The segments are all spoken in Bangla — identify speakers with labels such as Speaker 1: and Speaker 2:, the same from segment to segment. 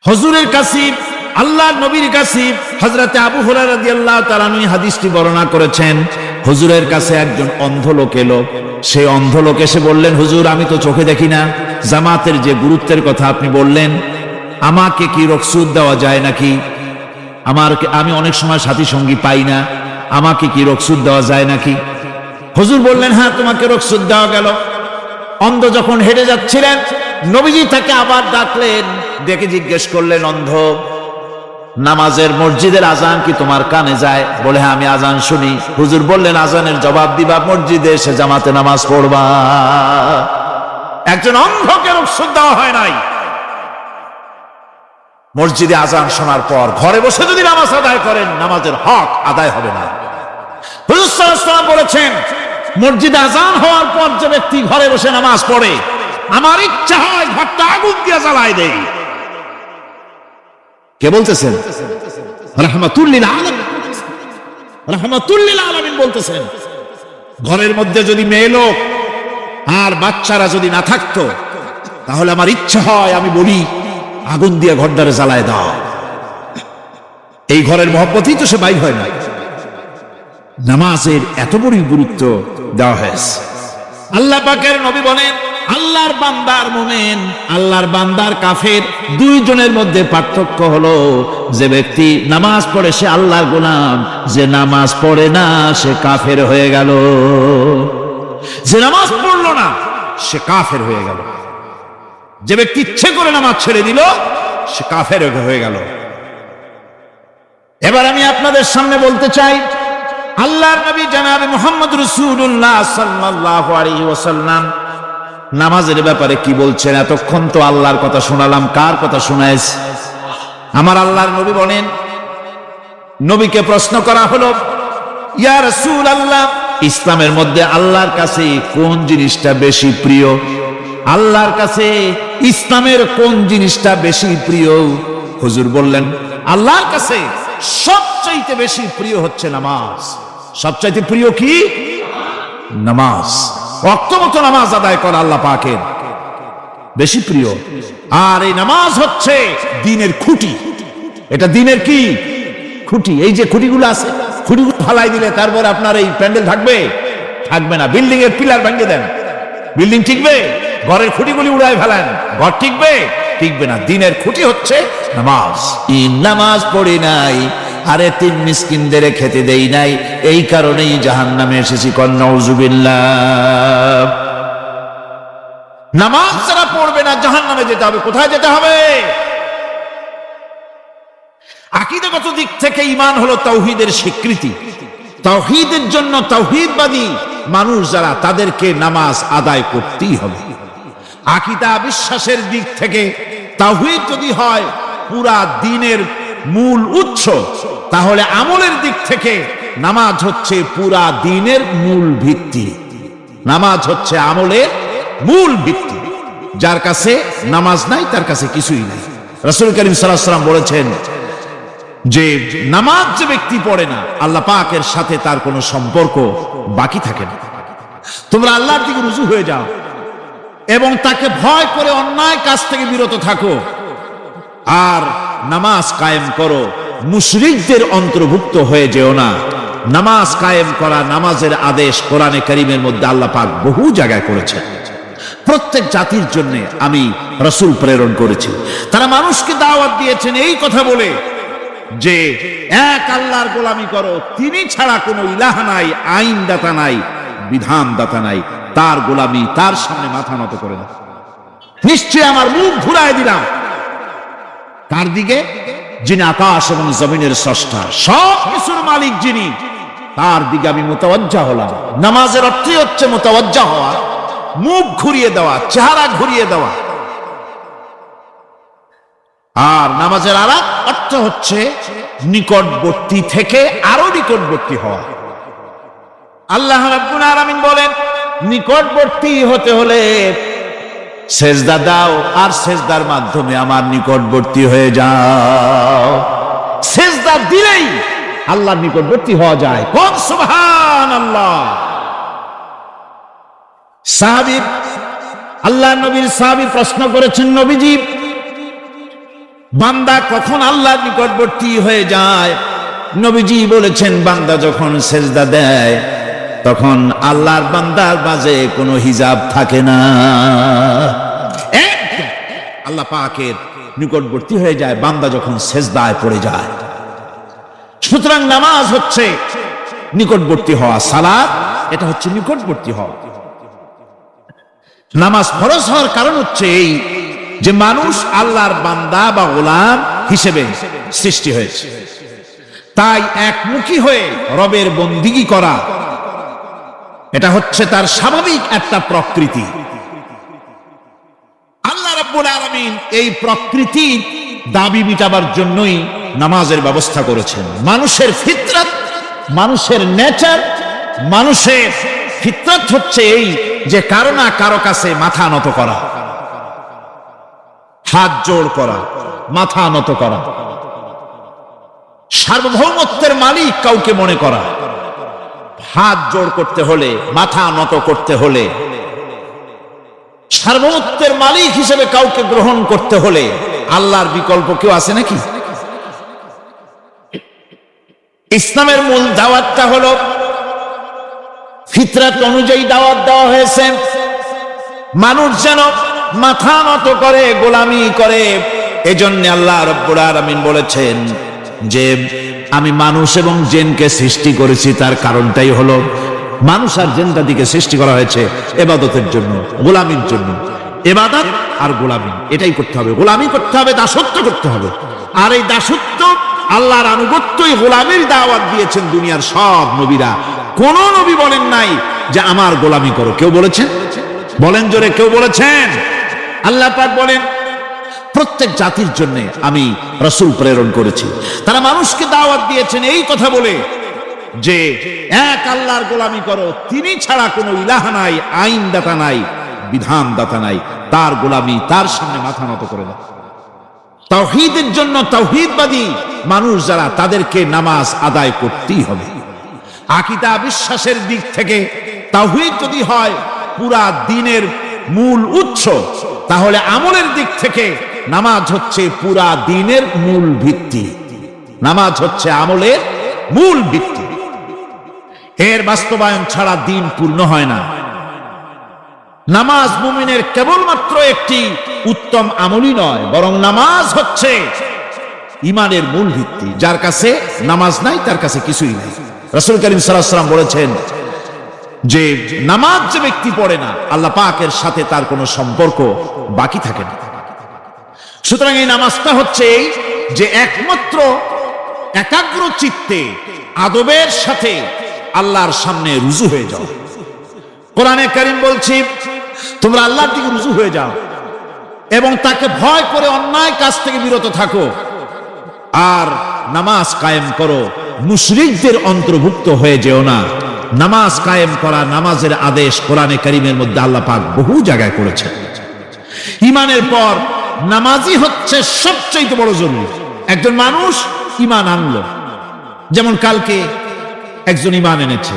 Speaker 1: হুজুরের কাছে, আল্লাহর নবীর কাছে হযরতে আবু হুরায়রা রাদিয়াল্লাহু তাআলা আনহু হাদিসটি বর্ণনা করেছেন। হুজুরের কাছে একজন অন্ধ লোক এলো। সেই অন্ধ লোক এসে বললেন, হুজুর আমি তো চোখে দেখি না, জামাতের যে গুরুত্বের কথা আপনি বললেন, আমাকে কি রুখসত দেওয়া যায় নাকি? আমি অনেক সময় সাথী সঙ্গী পাই না, আমাকে কি রুখসত দেওয়া যায় নাকি? হুজুর বললেন, হ্যাঁ তোমাকে রুখসত দেওয়া গেল। অন্ধ যখন হেঁটে যাচ্ছিলেন, নবীজি তাকে আবার ডাকলেন, ডেকে জিজ্ঞেস করলেন, অন্ধ নামাজের মসজিদের আজান কি তোমার কানে যায়? বলে, হ্যাঁ আমি আজান শুনি। হুজুর বললেন, আজানের জবাব দিবা, মসজিদে এসে জামাতে নামাজ পড়বা। একজন অন্ধকে রুখসত দেওয়া হয় নাই। মসজিদে আজান শোনার পর ঘরে বসে যদি নামাজ আদায় করেন, নামাজের হক আদায় হবে না। হুজুর সাল্লাল্লাহু আলাইহি ওয়াসাল্লাম বলেছেন, মসজিদে আজান হওয়ার পর যে ব্যক্তি ঘরে বসে নামাজ পড়ে, আমার ইচ্ছা হয় ঘরটা আগুন দিয়ে জ্বালায় দেই। কে বলতেছেন? রাহমাতুল লিল আলামিন, রাহমাতুল লিল আলামিন বলতেছেন। ঘরের মধ্যে যদি মেয়ে লোক আর বাচ্চারা যদি না থাকতো, তাহলে আমার ইচ্ছা হয় আমি বলি, আগুন দিয়ে ঘরটারে জ্বালায় দাও। এই ঘরের মহব্বতই তো সে বাইর হয় না। নামাজের এত বড় গুরুত্ব দেওয়া হয়েছে। আল্লাহ পাকের নবী বলেন, আল্লাহর বান্দার মুমিন, আল্লাহর বান্দার কাফের, দুইজনের মধ্যে পার্থক্য হলো, যে ব্যক্তি নামাজ পড়ে সে আল্লাহর গোলাম, যে নামাজ পড়ে না সে কাফের হয়ে গেল। যে নামাজ পড়লো না সে কাফের হয়ে গেল। যে ব্যক্তি ইচ্ছে করে নামাজ ছেড়ে দিল সে কাফের হয়ে গেল। এবার আমি আপনাদের সামনে বলতে চাই, আল্লাহর নবী জনাবে মুহাম্মদ রাসূলুল্লাহ সাল্লাল্লাহু আলাইহি ওয়াসাল্লাম নামাজের ব্যাপারে কি বলছেন? এতক্ষণ তো আল্লাহর কথা শোনালাম, কার কথা শোনাইছি? আমার আল্লাহর নবী বলেন, নবীকে প্রশ্ন করা হলো, ইয়া রাসূলুল্লাহ, ইসলামের মধ্যে আল্লাহর কাছে কোন জিনিসটা বেশি প্রিয়? আল্লাহর কাছে ইসলামের কোন জিনিসটা বেশি প্রিয়? হুজুর বললেন, আল্লাহর কাছে সবচাইতে বেশি প্রিয় হচ্ছে নামাজ। সবচাইতে প্রিয় কি? নামাজ। ওয়াক্তমতো নামাজ আদায় করা আল্লাহ পাকের বেশি প্রিয়। আর এই নামাজ হচ্ছে দ্বীনের খুঁটি। এটা দ্বীনের কি? খুঁটি। এই যে খুঁটিগুলো আছে, খুঁটিগুলো ফালাই দিলে তারপর আপনার এই প্যান্ডেল থাকবে? থাকবে না। বিল্ডিং এর পিলার ভেঙে দেন, বিল্ডিং টিকবে? ঘরের খুঁটিগুলি উড়ায় ফেলেন, ঘর টিকবে? টিকবে না। দ্বীনের খুঁটি হচ্ছে নামাজ। নামাজ পড়ি নাই, আরে তিন মিসকিনদের খেতে দেই নাই, এই কারণেই জাহান্নামে এসেছি। নাউযুবিল্লাহ। নামাজ যারা পড়বে না জাহান্নামে যেতে হবে। কোথায় যেতে হবে? আকীদাগত দিক থেকে ঈমান হলো তাওহীদের স্বীকৃতি। তাওহীদের জন্য তাওহীদবাদী মানুষ যারা, তাদেরকে নামাজ আদায় করতেই হবে। আকীদা বিশ্বাসের দিক থেকে তাওহীদ যদি হয় পুরা দ্বীনের মূল উৎস, তাহলে আমলের দিক থেকে নামাজ হচ্ছে পুরা দ্বীনের মূল ভিত্তি। নামাজ হচ্ছে আমলের মূল ভিত্তি। যার কাছে নামাজ নাই তার কাছে কিছুই নাই। রাসূল করিম সাল্লাল্লাহু আলাইহি ওয়াসাল্লাম বলেছেন যে নামাজ যে ব্যক্তি পড়ে না, আল্লাহ পাকের সাথে তার কোনো সম্পর্ক বাকি থাকে না। তোমরা আল্লাহর দিকে রুজু হয়ে যাও এবং তাকে ভয় করে অন্যায় কাজ থেকে বিরত থাকো, আর নামাজ কায়েম করো। মুশরিকদের অন্তর্ভুক্ত হয়ে যেও না। নামাজ কায়েম করা, নামাজের আদেশ কোরআনে কারীমের মধ্যে আল্লাহ পাক বহু জায়গায় করেছেন। প্রত্যেক জাতির জন্য আমি রাসূল প্রেরণ করেছি। তারা মানুষকে দাওয়াত দিয়েছেন এই কথা বলে যে এক আল্লাহর গোলামি করো, তিনি ছাড়া কোনো ইলাহ নাই, আইনদাতা নাই, বিধানদাতা নাই, তার গোলামি, তার সামনে মাথা নত করে না। নিশ্চয় আমার মুখ ঘুরায় দিলাম কার দিকে? যিনি আকাশ এবং জমিনের স্রষ্টা, সব কিছুর মালিক যিনি, তার দিকে আমি মুতাওয়াজ্জা হলাম। নামাজের অর্থই হচ্ছে মুতাওয়াজ্জা হওয়া, মুখ ঘুরিয়ে দেওয়া, চেহারা ঘুরিয়ে দেওয়া। আর নামাজের আরেক অর্থ হচ্ছে নিকটবর্তী থেকে আরো নিকটবর্তী হওয়া। আল্লাহ রাব্বুল আলামিন বলেন, নিকটবর্তী হতে হলে সেজদা দাও, আর সেজদার মাধ্যমে আমার নিকটবর্তী হয়ে যাও। সেজদা দিলেই আল্লাহর নিকটবর্তী হওয়া যায়। কোন সুবহানাল্লাহ। সাহাবী, আল্লাহর নবীর সাহাবী প্রশ্ন করেছেন, নবীজি বান্দা কখন আল্লাহর নিকটবর্তী হয়ে যায়? নবীজি বলেছেন, বান্দা যখন সেজদা দেয় তখন আল্লাহর বান্দার মাঝে কোনো হিজাব থাকে না, একদম আল্লাহ পাকের নিকটবর্তী হয়ে যায় বান্দা যখন সেজদায় পড়ে যায়। সুতরাং নামাজ হচ্ছে নিকটবর্তী হওয়া, সালাত এটা হচ্ছে নিকটবর্তী হওয়া। নামাজ ফরজ হওয়ার কারণ হচ্ছে এই যে মানুষ আল্লাহর বান্দা বা গোলাম হিসেবে সৃষ্টি হয়েছে, তাই একমুখী হয়ে রবের বন্দিগি করা এটা হচ্ছে তার স্বাভাবিক একটা প্রকৃতি। আল্লাহ রাব্বুল আলামিন এই প্রকৃতির দাবি মিটাবার জন্যই নামাজের ব্যবস্থা করেছেন। মানুষের ফিতরাত, মানুষের নেচার, মানুষের ফিতরাত হচ্ছে এই যে কারো না কারো কাছে মাথা নত করা, হাত জোড় করা, মাথা নত করা, সার্বভৌমত্বের মালিক কাউকে মনে করা। হাত জোড় করতে হলে, মাথা নত করতে হলে, সার্বভৌমত্বের মালিক হিসেবে কাউকে গ্রহণ করতে হলে আল্লাহর বিকল্প কেউ আছে নাকি? ইসলামের মূল দাওয়াতটা হলো ফিতরাত অনুযায়ী দাওয়াত দেওয়া হয়েছে, মানুষ যেন মাথা নত করে, গোলামি করে। এজন্য আল্লাহ রাব্বুল আলামিন বলেছেন যে আমি মানুষ এবং জিনকে সৃষ্টি করেছি, তার কারণটাই হলো মানুষ আর জিন জাতিকে সৃষ্টি করা হয়েছে ইবাদতের জন্য, গোলামির জন্য। ইবাদত আর গোলামি এটাই করতে হবে, গোলামি করতে হবে, দাসত্ব করতে হবে। আর এই দাসত্ব, আল্লাহর আনুগত্যই গোলামির দাওয়াত দিয়েছেন দুনিয়ার সব নবীরা। কোন নবী বলেন নাই যে আমার গোলামি করো, কেউ বলেছেন? বলেন জোরে, কেউ বলেছেন? আল্লাহ পাক বলেন প্রত্যেক জাতির জন্য আমি রাসূল প্রেরণ করেছি, তারা মানুষকে দাওয়াত দিয়েছেন এই কথা বলে যে এক আল্লাহর গোলামি করো, তিনি ছাড়া কোনো ইলাহ নাই, আইনদাতা নাই, বিধানদাতা নাই, তার গোলামি, তার সামনে মাথা নত করে দাও। তাওহীদের জন্য তাওহীদবাদী মানুষ যারা, তাদেরকে নামাজ আদায় করতেই হবে। আকীদা বিশ্বাসের দিক থেকে তাওহীদ যদি হয় পুরা দ্বীনের মূল উৎস, তাহলে আমলের দিক থেকে নামাজ হচ্ছে পুরা দ্বীনের মূল ভিত্তি। নামাজ হচ্ছে আমলের মূল ভিত্তি, এর বাস্তবায়ন ছাড়া দ্বীন পূর্ণ হয় না। নামাজ মুমিনের কেবলমাত্র একটি উত্তম আমলই নয়, বরং নামাজ হচ্ছে ঈমানের মূল ভিত্তি। যার কাছে নামাজ নাই তার কাছে কিছুই নাই। রাসূল করিম সাল্লাল্লাহু আলাইহি ওয়াসাল্লাম বলেছেন যে নামাজ যে ব্যক্তি পড়ে না, আল্লাহ পাকের সাথে তার কোনো সম্পর্ক বাকি থাকে না। সুতরাং এই নামাজটা হচ্ছে এই যে একমাত্র একাগ্র চিত্তে আদবের সাথে আল্লাহর সামনে রুজু হয়ে যাও। কোরআনে কারীম বলছি তোমরা আল্লাহর দিকে রুজু হয়ে যাও এবং তাকে ভয় করে অন্যায় কাজ থেকে বিরত থাকো, আর নামাজ কায়েম করো, মুশরিকদের অন্তর্ভুক্ত হয়ে যেও না। নামাজ কায়েম করা, নামাজের আদেশ কোরআনে কারীমের মধ্যে আল্লাহ পাক বহু জায়গায় করেছেন। ঈমানের পর নামাজই হচ্ছে সবচেয়ে বড় জরুরি। একজন মানুষ ঈমান আনলো, যেমন কালকে একজন ঈমান এনেছে,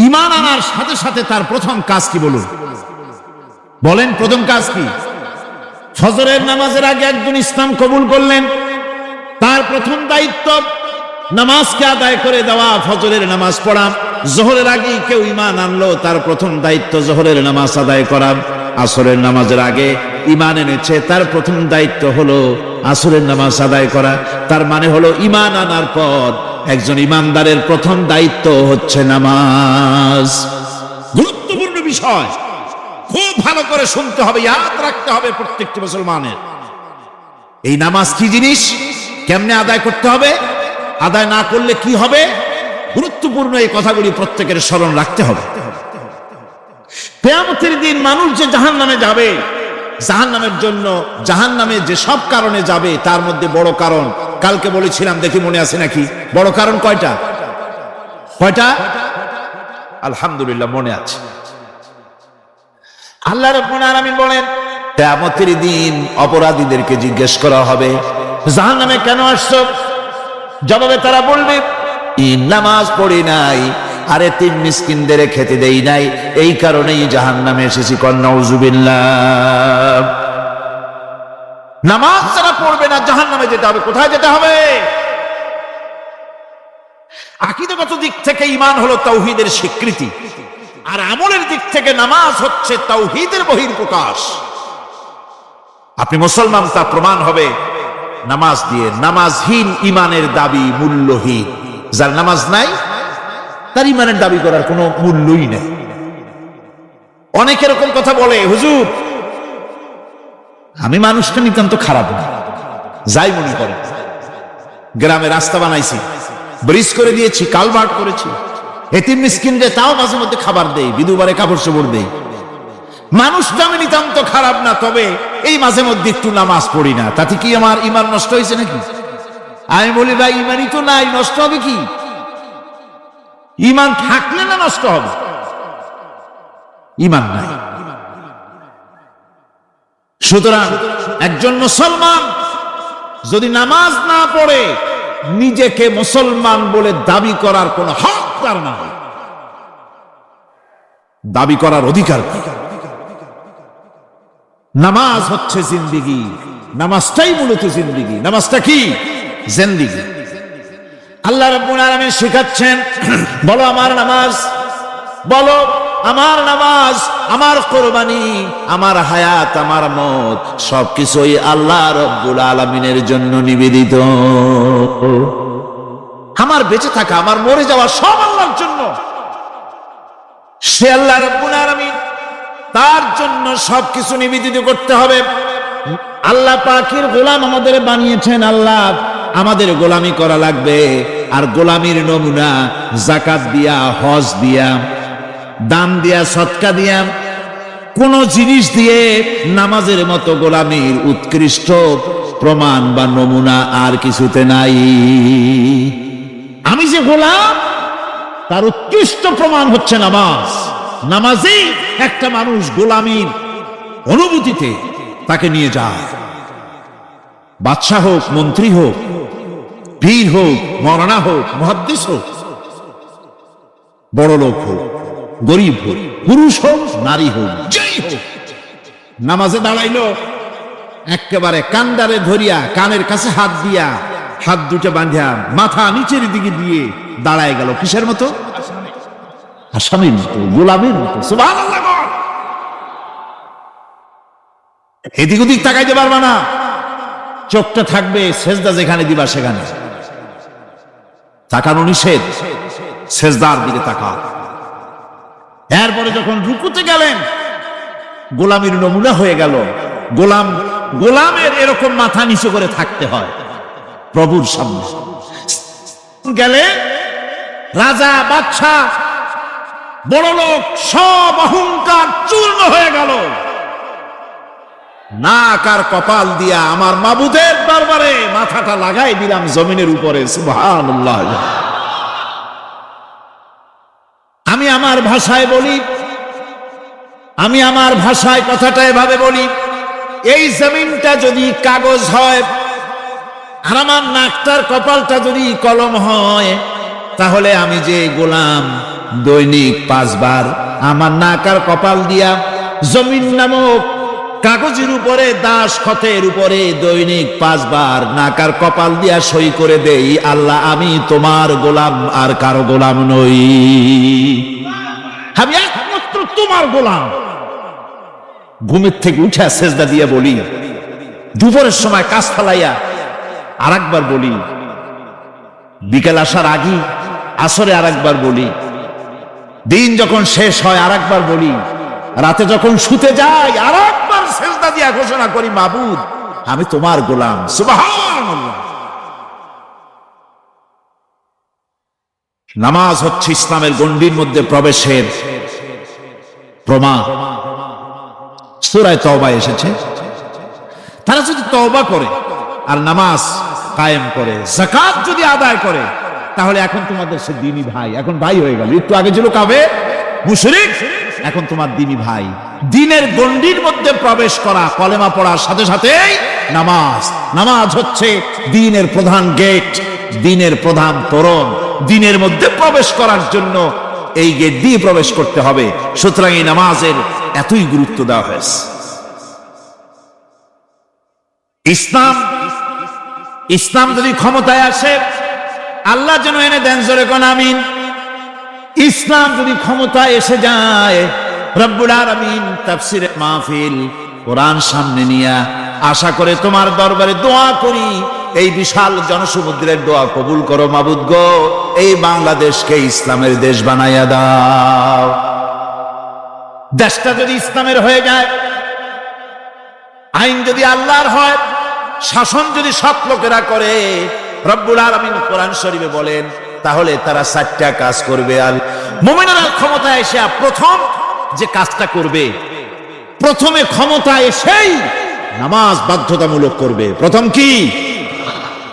Speaker 1: ঈমান আনার সাথে সাথে তার প্রথম কাজ কি বলুন? বলেন প্রথম কাজ কি? ফজরের নামাজের আগে একজন ইসলাম কবুল করলেন, তার প্রথম দায়িত্ব নামাজকে আদায় করে দেওয়া, ফজরের নামাজ পড়া। জোহরের আগে কেউ ঈমান আনলো, তার প্রথম দায়িত্ব জোহরের নামাজ আদায় করা। আসরের নামাজের আগে ঈমান এনেছে, তার প্রথম দায়িত্ব হলো আসরের নামাজ আদায় করা। তার মানে হলো ঈমান আনার পর একজন ঈমানদারের প্রথম দায়িত্ব হচ্ছে নামাজ। গুরুত্বপূর্ণ বিষয়, খুব ভালো করে শুনতে হবে, ইয়াদ রাখতে হবে প্রত্যেকটি মুসলমানের। এই নামাজ কি জিনিস, কেমনে আদায় করতে হবে, আদায় না করলে কি হবে, গুরুত্বপূর্ণ এই কথাগুলি প্রত্যেকের স্মরণ রাখতে হবে। কিয়ামতের দিন মানুষ যে জাহান্নামে যাবে, জাহান্নামের জন্য, জাহান্নামে যে সব কারণে যাবে তার মধ্যে বড় কারণ কালকে বলেছিলাম, দেখি মনে আছে নাকি? বড় কারণ কয়টা? কয়টা? আলহামদুলিল্লাহ মনে আছে। আল্লাহ রাব্বুল আলামিন বলেন কিয়ামতের দিন অপরাধীদেরকে জিজ্ঞেস করা হবে জাহান্নামে কেন আসছো? জবাবে তারা বলবে নামাজ পড়ি নাই, আর এতিম মিসকিনদের খেতে দেই নাই, এই কারণেই জাহান্নামে এসেছি। নাউযুবিল্লাহ। নামাজ যারা পড়বে না জাহান্নামে যেতে হবে। কোথায় যেতে হবে? আকীদাগত দিক থেকে ঈমান হলো তাওহীদের স্বীকৃতি, আর আমলের দিক থেকে নামাজ হচ্ছে তাওহীদের বহিঃপ্রকাশ। আপনি মুসলমান তা প্রমাণ হবে নামাজ দিয়ে। নামাজহীন ঈমানের দাবি মূল্যহীন। যার নামাজ নাই তার ঈমানের দাবি করার কোনো মূল্যই নেই। অনেক এরকম কথা বলে, হুজুর আমি মানুষটা নিতান্ত খারাপ না, যাই মনে করে গ্রামে রাস্তা বানাইছি, ব্রিজ করে দিয়েছি, কালভার্ট করেছি, এতিম মিসকিনদের তাও মাঝে মধ্যে খাবার দেই, বিধবারে কাপড় চোপড় দেই, মানুষটা আমি নিতান্ত খারাপ না, তবে এই মাঝে মধ্যে একটু নামাজ পড়ি না, তাতে কি আমার ঈমান নষ্ট হয়েছে নাকি? আমি বলি ভাই ঈমানই তো নাই, নষ্ট হবে কি? ঈমান থাকলে না নষ্ট হবে? ঈমান নাই। সুতরাং একজন মুসলমান যদি নামাজ না পড়ে নিজেকে মুসলমান বলে দাবি করার কোন হক তার নাই, দাবি করার অধিকার নেই। নামাজ হচ্ছে জিন্দেগি, নামাজটাই মূলত জিন্দেগি। নামাজটা কি? জিন্দেগি। আল্লাহ রাব্বুল আলামিন শেখাচ্ছেন, বলো আমার নামাজ, বলো আমার নামাজ, আমার কোরবানি, আমার হায়াত, আমার মত সবকিছুই আল্লাহ রাব্বুল আলামিনের জন্য নিবেদিত। আমার বেঁচে থাকা, আমার মরে যাওয়া সব আল্লাহর জন্য। সে আল্লাহ রাব্বুল আলামিন, তার জন্য সবকিছু নিবেদিত করতে হবে। আল্লাহ পাকের গোলাম আমাদের বানিয়েছেন, আল্লাহ আমাদের গোলামি করা লাগবে। আর গোলামির নমুনা যাকাত দিয়া, হজ দিয়া, দান দিয়া, সদকা দিয়া, কোন জিনিস দিয়ে নামাজের মতো গোলামির উৎকৃষ্ট প্রমাণ বা নমুনা আর কিছুতে নাই। আমি যে গোলাম তার উৎকৃষ্ট প্রমাণ হচ্ছে নামাজ। নামাজেই একটা মানুষ গোলামির অনুভূতিতে তাকে নিয়ে যায়। বাদশাহ হোক, মন্ত্রী হোক, পীর হোক, মওলানা হোক, মুহাদ্দিস হোক, বড় লোক হোক, গরিব হোক, পুরুষ হোক, নারী হোক, যেই হোক, নামাজে দাঁড়াইলো একেবারে কান্ডারে ধরিয়া, কানের কাছে হাত দিয়া, হাত দুটো বাঁধিয়া মাথা নিচের দিকে দিয়ে দাঁড়ায় গেল। কিসের মতো? আসামির মতো, গোলামের মতো। সুবহানাল্লাহ। এদিক ওদিক তাকাইতে পারবা না, চোখটা থাকবে সেজদা যেখানে দিবা সেখানে। তাকানো নিষেধ, সেজদার দিকে তাকা। এরপরে যখন রুকুতে গেলেন, গোলামির নমুনা হয়ে গেল। গোলামের এরকম মাথা নিচু করে থাকতে হয় প্রভুর সামনে। গেলে রাজা, বাদশা, বড় লোক সব অহংকার চূর্ণ হয়ে গেল। নাক আর কপাল দিয়া আমার মাবুদের দরবারে মাথাটা লাগাই দিলাম জমিনের উপরে। সুবহানাল্লাহ। আমি আমার ভাষায় বলি, আমি আমার ভাষায় কথাটা এভাবে বলি, এই জমিনটা যদি কাগজ হয় আর আমার নাকটার কপালটা যদি কলম হয়, তাহলে আমি যে গোলাম দৈনিক 5 বার আমার নাক আর কপাল দিয়া জমিন নামক কাগজের উপরে, দাস খতের উপরে দৈনিক 5 বার নাক আর কপাল দিয়া সই করে দেই, আল্লাহ আমি তোমার গোলাম আর কারো গোলাম নই, আমি একমাত্র তোমার গোলাম। ঘুমের থেকে উঠে সেজদা দিয়ে বলি, দুপুরের সময় কাজ ফালাইয়া আর একবার বলি, বিকেল আসার আগে আসরে আর একবার বলি, দিন যখন শেষ হয় আর একবার বলি, রাতে যখন শুতে যাই আর একবার সেজদা দিয়া ঘোষণা করি, মাবুদ আমি তোমার গোলাম। সুবহানাল্লাহ। নামাজ হচ্ছে ইসলামের গণ্ডির মধ্যে প্রবেশের প্রমাণ। সূরা তওবা এসেছে, তারা যদি তওবা করে আর নামাজ কায়েম করে, যাকাত যদি আদায় করে, তাহলে এখন তোমাদের সে দ্বীনি ভাই, এখন ভাই হয়ে গেল। একটু আগে ছিল কাবে মুশরিক, এখন তোমার দ্বীনি ভাই। দ্বীনের গণ্ডির মধ্যে প্রবেশ করা, কলেমা পড়ার সাথে সাথেই নামাজ। নামাজ হচ্ছে দ্বীনের প্রধান গেট, দ্বীনের প্রধান তোরণ। দ্বীনের মধ্যে প্রবেশ করার জন্য এই গেট দিয়ে প্রবেশ করতে হবে। সুতরাং এই নামাজের এতই গুরুত্ব দেওয়া হয়েছে। ইসলাম যদি ক্ষমতায় আসে, আল্লাহ যেন এনে দেন, জোরে কোন আমিন। ইসলাম যদি ক্ষমতায় এসে যায়, রব্বুল আলামিন তাফসীরে মাহফিল কোরআন সামনে নিয়ে আশা করে তোমার দরবারে দোয়া করি, এই বিশাল জনসমুদ্রের দোয়া কবুল করো মাবুদ গো, এই বাংলাদেশকে ইসলামের দেশ বানাইয়া দাও। দেশটা যদি ইসলামের হয়ে যায়, আইন যদি আল্লাহর হয়, শাসন যদি সৎ লোকেরা করে, রব্বুল আলামিন কোরআন শরীফে বলেন, তাহলে তারা 4টা কাজ করবে। আর মুমিনেরা ক্ষমতায় এসে প্রথম যে কাজটা করবে, প্রথমে ক্ষমতায় এসেই নামাজ বাধ্যতামূলক করবে। প্রথম কি?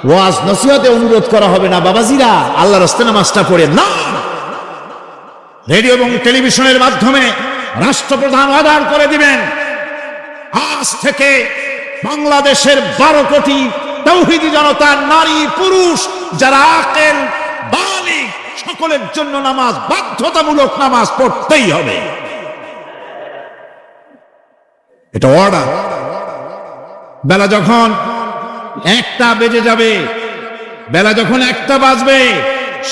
Speaker 1: ওয়াজ নসিহতে অনুরোধ করা হবে না, বাবাজিরা আল্লাহর রাস্তায় নামাজটা পড়েন না। রেডিও এবং টেলিভিশনের মাধ্যমে রাষ্ট্রপ্রধান অর্ডার করে দিবেন, আজ থেকে বাংলাদেশের 12 কোটি তাওহীদি জনতা, নারী পুরুষ যারা আকেল বালিগ, সকলের জন্য নামাজ বাধ্যতামূলক, নামাজ পড়তেই হবে। এটা অর্ডার। বেলা যখন 1টা বেজে যাবে, বেলা যখন 1টা বাজবে,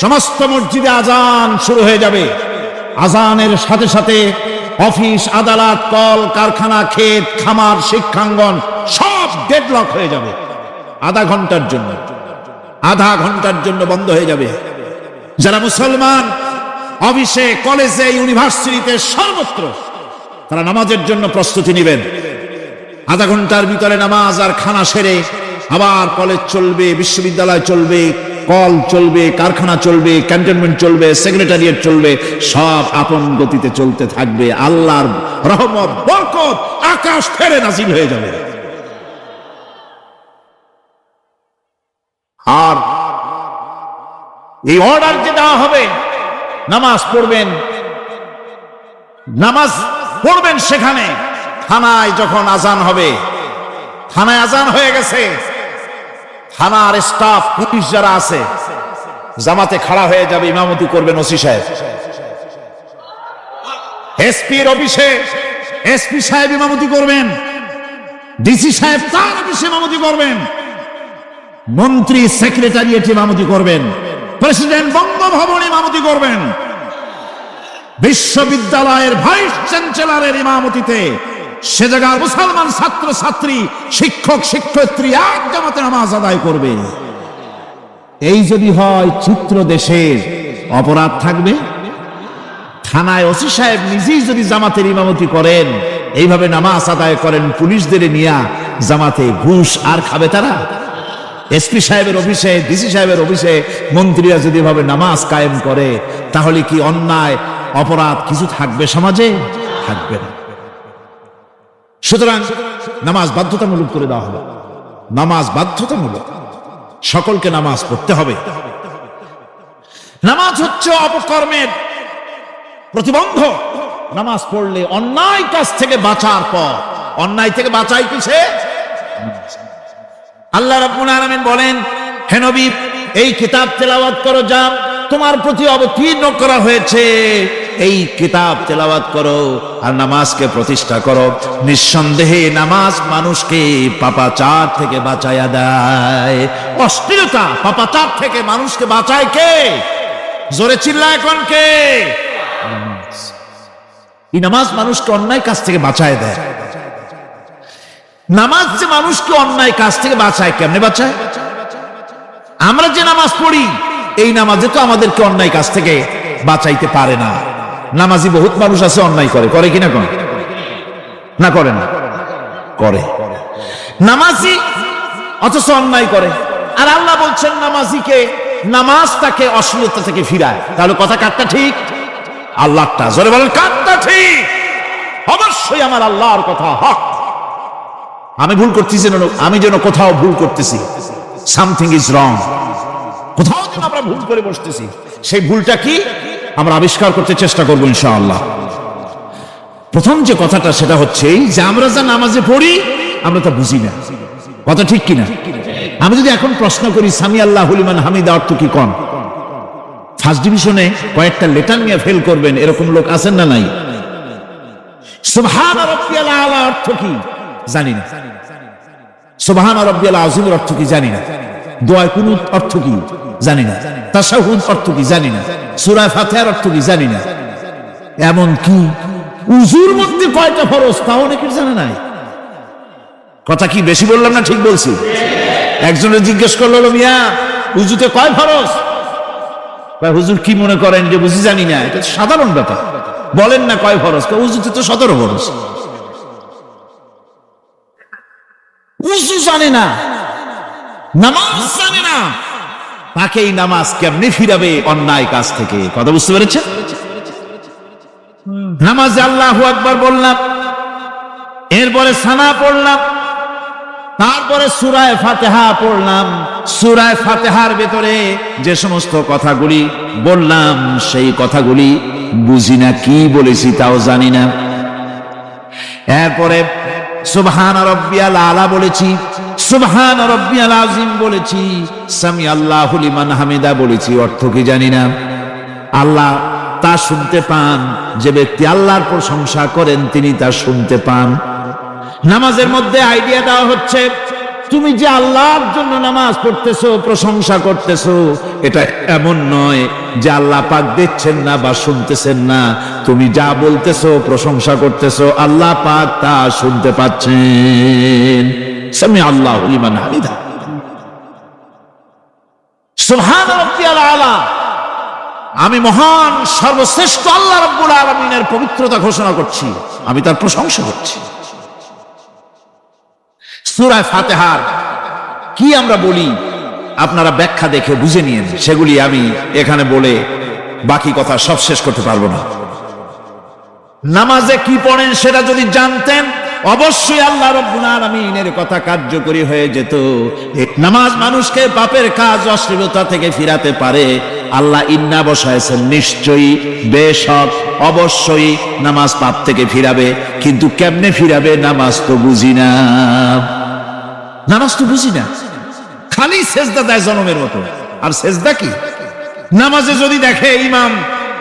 Speaker 1: সমস্ত মসজিদে আজান শুরু হয়ে যাবে। আজানের সাথে সাথে অফিস, আদালত, কল কারখানা, ক্ষেত খামার, শিক্ষাঙ্গন সব ডেডলক হয়ে যাবে। আধা ঘন্টার জন্য বন্ধ হয়ে যাবে। যারা মুসলমান অফিসে, কলেজে, ইউনিভার্সিটিতে, সর্বত্র তারা নামাজের জন্য প্রস্তুতি নেবেন। আধা ঘন্টার ভিতরে নামাজ আর খানা সেরে আবার কলেজ চলবে, বিশ্ববিদ্যালয় চলবে, কল চলবে, কারখানা চলবে, ক্যান্টনমেন্ট চলবে, সেক্রেটারিয়েট চলবে, সব আপন গতিতে চলতে থাকবে। আল্লাহর রহমত, বরকত আকাশ ফেরে নাজিল হয়ে যাবে। আর এই অর্ডার যে দেওয়া হবে, নামাজ পড়বেন, সেখানে থানায় যখন আজান হবে, থানায় আজান হয়ে গেছে, থানার স্টাফ, পুলিশ যারা আছে জামাতে খাড়া হয়ে যাবে, ইমামতি করবেন ওসি সাহেব। এসপির অফিসে এসপি সাহেব ইমামতি করবেন, ডিসি সাহেব তার অফিসে ইমামতি করবেন, মন্ত্রী সেক্রেটারিয়েট ইমামতি করবেন, প্রেসিডেন্ট বঙ্গভবন ইমামতি করবেন, বিশ্ববিদ্যালয়ের ভাইস চ্যান্সেলরের ইমামতিতে সে জায়গার মুসলমান ছাত্র ছাত্রী, শিক্ষক শিক্ষয়িত্রী এক জামাতে নামাজ আদায় করবে। এই যদি হয় চিত্র দেশের, অপরাধ থাকবে? থানায় ওসি সাহেব নিজেই যদি জামাতের ইমামতি করেন, এইভাবে নামাজ আদায় করেন পুলিশদের নিয়ে জামাতে, ঘুষ আর খাবে তারা? এসপি সাহেবের অফিসে, ডিসি সাহেবের অফিসে মন্ত্রীরা যদি এভাবে নামাজ কায়েম করে, তাহলে কি অন্যায় অপরাধ কিছু থাকবে সমাজে? থাকবে না। সুতরাং নামাজ বাধ্যতামূলক করে দেওয়া হলো। নামাজ বাধ্যতামূলক, সকলকে নামাজ পড়তে হবে। নামাজ হচ্ছে অপকর্মের প্রতিবন্ধক। নামাজ পড়লে অন্যায় কাজ থেকে বাঁচার পর, অন্যায় থেকে বাঁচাই কিসে? আল্লাহ রাব্বুল আলামিন বলেন, হে নবী, এই কিতাব তেলাওয়াত করো, যা তোমার প্রতি অবতীর্ণ করা হয়েছে, এই কিতাব তেলাওয়াত করো আর নামাজকে প্রতিষ্ঠা করো। নিঃসন্দেহে নামাজ মানুষকে পাপাচার থেকে বাঁচায়া দেয়। অশ্লীলতা, পাপাচার থেকে মানুষকে বাঁচায় কে? জোরে চিল্লায় এখন কে? এই নামাজ মানুষকে অন্যায় কাজ থেকে বাঁচায় দেয়। নামাজ যে মানুষকে অন্যায় কাজ থেকে বাঁচায়, কেমনে বাঁচায়? আমরা যে নামাজ পড়ি, এই নামাজে তো আমাদেরকে অন্যায় কাজ থেকে বাঁচাইতে পারে না। নামাজি বহুত মানুষ আছে অন্যায় করে, করে কিনা? করে না? করে না? করে। নামাজি অথচ অন্যায় করে। আর আল্লাহ বলছেন নামাজিকে, নামাজ তাকে অশ্লীলতা থেকে ফিরায়। তাহলে কথা কারটা ঠিক? আল্লাহটা। জোরে বলেন, কারটা ঠিক? অবশ্যই আমার আল্লাহর কথা হক। আমি ভুল করতেছি, আমি যেন কোথাও ভুল করতেছি, সামথিং ইজ রং, কোথাও যেন আমরা ভুল করে বসতেছি, সেই ভুলটা কি আমরা আবিষ্কার করতে চেষ্টা করবো ইনশাআল্লাহ। প্রথম যে কথাটা সেটা হচ্ছে যে আমরা যা নামাজে পড়ি আমরা তা বুঝি না। কথা ঠিক কিনা? আমি যদি এখন প্রশ্ন করি সামি আল্লাহু লিমান হামিদা অর্থ কি কোন, ফার্স্ট ডিভিশনে কয়েকটা লেটার নিয়ে ফেল করবেন এরকম লোক আছেন না নাই? সুবহান রাব্বিয়াল আলা অর্থ কি জানি না। সুবহান রাব্বিয়াল আযীমের অর্থ কি জানি না, দোয়া কুনুত অর্থ কি জানি না, তাশাহুদ অর্থ কি জানি না, সূরা ফাতিহার অর্থ কি জানি না, এমন কি উযুর মধ্যে কয়টা ফরজ তাও অনেকের জানা নাই। কথা কি বেশি বললাম না ঠিক বলছি? একজনে জিজ্ঞেস করলো, মিয়া উযুতে কয় ফরজ? হুজুর কি মনে করেন যে বুঝি জানি না? এটা সাধারণ ব্যাপার, বলেন না কয় ফরজ? উযুতে তো 17 ফরজ। উযু জানে না, নামাজ জানে না, তাকে এই নামাজ কেমনে ফিরাবে অন্যায় কাজ থেকে? কথা বুঝতে পেরেছেন? নামাজে আল্লাহু আকবার বললাম, এরপরে সানা পড়লাম, তারপরে সূরা ফাতিহা পড়লাম। সূরা ফাতিহার ভেতরে যে সমস্ত কথাগুলি বললাম সেই কথাগুলি বুঝি না, কি বলেছি তাও জানি না। এরপরে সুবহান রাব্বিয়াল আলা বলেছি, সুবহান রাব্বিয়াল আযীম বলেছি, সামি আল্লাহু লিমান হামিদা বলেছি, অর্থ কি জানি না। আল্লাহ তা শুনতে পান, যে ব্যক্তি আল্লাহর প্রশংসা করেন তিনি তা শুনতে পান। নামাজের মধ্যে আইডিয়া দেওয়া হচ্ছে, তুমি যে আল্লাহর জন্য নামাজ পড়তেছো, প্রশংসা করতেছো, এটা এমন নয় যে আল্লাহ পাক দেখছেন না বা শুনতেছেন না। তুমি যা বলতেছো, প্রশংসা করতেছো, আল্লাহ পাক তা শুনতে পাচ্ছেন। সামি আল্লাহু লিমান হামিদা, সুবহান রাব্বিয়াল আলা। আমি মহান সর্বশ্রেষ্ঠ আল্লাহ রাব্বুল আলামিনের পবিত্রতা ঘোষণা করছি, আমি তার প্রশংসা করছি। সূরা ফাতিহার কি আমরা বলি আপনারা ব্যাখ্যা দেখে বুঝে নিয়েন, সেগুলি আমি এখানে বলে বাকি কথা সব শেষ করতে পারবো না। নামাজে কি পড়েন সেটা যদি জানতেন, অবশ্যই আল্লাহ রাব্বুল আলামিনের কথা কার্যকরী হয়ে যেত। নামাজ মানুষকে পাপের কাজ, অশ্লীলতা থেকে ফিরাতে পারে। আল্লাহ ইন্না বসায়ছেন, নিশ্চয়ই, বেশক, অবশ্যই নামাজ পাপ থেকে ফিরাবে। কিন্তু কেমনে ফিরাবে নামাজ তো বুঝি না, নামাজ তো বুঝি না। খালি সেজদা দেয় জনমের মতো, আর সেজদা কি? নামাজে যদি দেখে ইমাম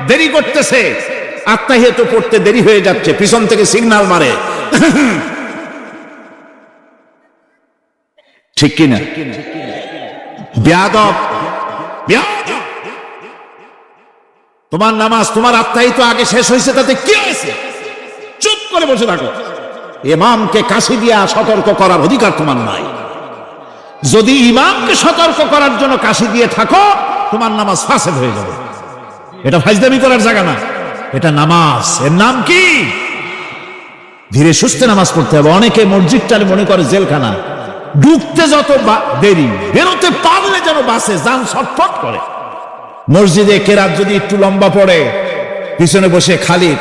Speaker 1: দেরি করতেছে, আত্তাহিয়াত পড়তে দেরি হয়ে যাচ্ছে, পিছন থেকে সিগন্যাল মারে, ঠিক কিনা? বেয়াদব, বেয়াদব। তোমার নামাজ, তোমার আত্তাহিয়াত আগে শেষ হয়েছে, তাতে কি হয়েছে? চুপ করে বসে থাকো। ইমামকে কাশি দিয়া সতর্ক করার অধিকার তোমার নাই। যদি ইমামকে সতর্ক করার জন্য কাশি দিয়ে থাকো, তোমার নামাজ ফাসেদ হয়ে যাবে। এটা ফাজলামি করার জায়গা না, এটা নামাজ। এর নাম কি? ধীরে সুস্থে নামাজ পড়তে হবে। অনেকে মসজিদটারে মনে করে জেলখানা, ঢুকতে যত দেরি, বেরোতে পারলে যেন বাসে যান ছটফট করে। মসজিদে কেরাত যদি একটু লম্বা পড়ে, পিছনে বসে খালি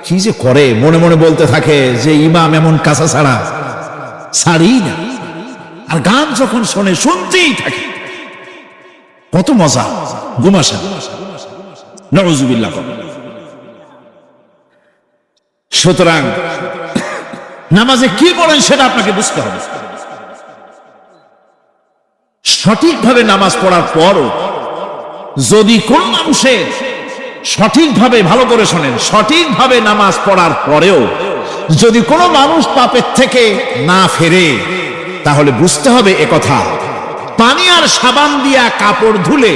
Speaker 1: কি যে করে, মনে মনে বলতে থাকে যে ইমাম এমন কাঁচা ছাড়া ছাড়ি না। আর গান যখন শোনে, শুনতেই থাকে, কত মজা, গুমাশা, নাউযুবিল্লাহ। সুতরাং নামাজে কি পড়েন সেটা আপনাকে বুঝতে হবে। সঠিকভাবে নামাজ পড়ার পরও যদি কোন মানুষের সঠিকভাবে, ভালো করে শোনেন, সঠিকভাবে নামাজ পড়ার পরেও যদি কোনো মানুষ পাপের থেকে না ফেরে, তাহলে বুঝতে হবে একথা, পানি আর সাবান দিয়া কাপড় ধুলে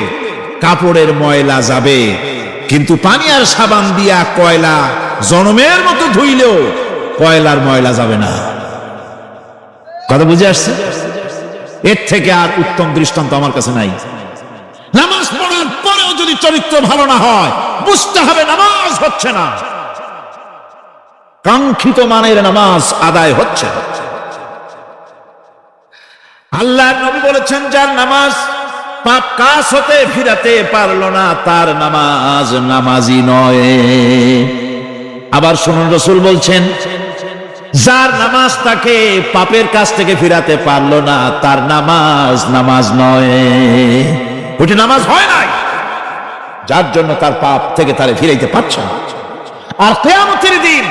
Speaker 1: কাপড়ের ময়লা যাবে, কিন্তু পানি আর সাবান দিয়া কয়লা জনমের মতো ধুইলেও কয়লার ময়লা যাবে না। কথা বুঝে আসছে? এর থেকে আর উত্তম দৃষ্টান্ত আমার কাছে নাই। নামাজ পড়ার পরেও যদি চরিত্র ভালো না হয়, বুঝতে হবে নামাজ হচ্ছে না, কাঙ্ক্ষিত মানের নামাজ আদায় হচ্ছে না। আল্লাহ নবী বলেছেন, যার নামাজ পাপ কাজ হতে ফিরাতে পারলো না, তার নামাজ নামাজি নয়। আবার শুনুন, রাসূল বলছেন, যার নামাজ তাকে পাপের কাজ থেকে ফিরাতে পারলো না, তার নামাজ নামাজ নয়। ওইটা নামাজ হয় নাই, যার জন্য তার পাপ থেকে তারে ফিরাইতে পারছে না। আর কিয়ামতের দিন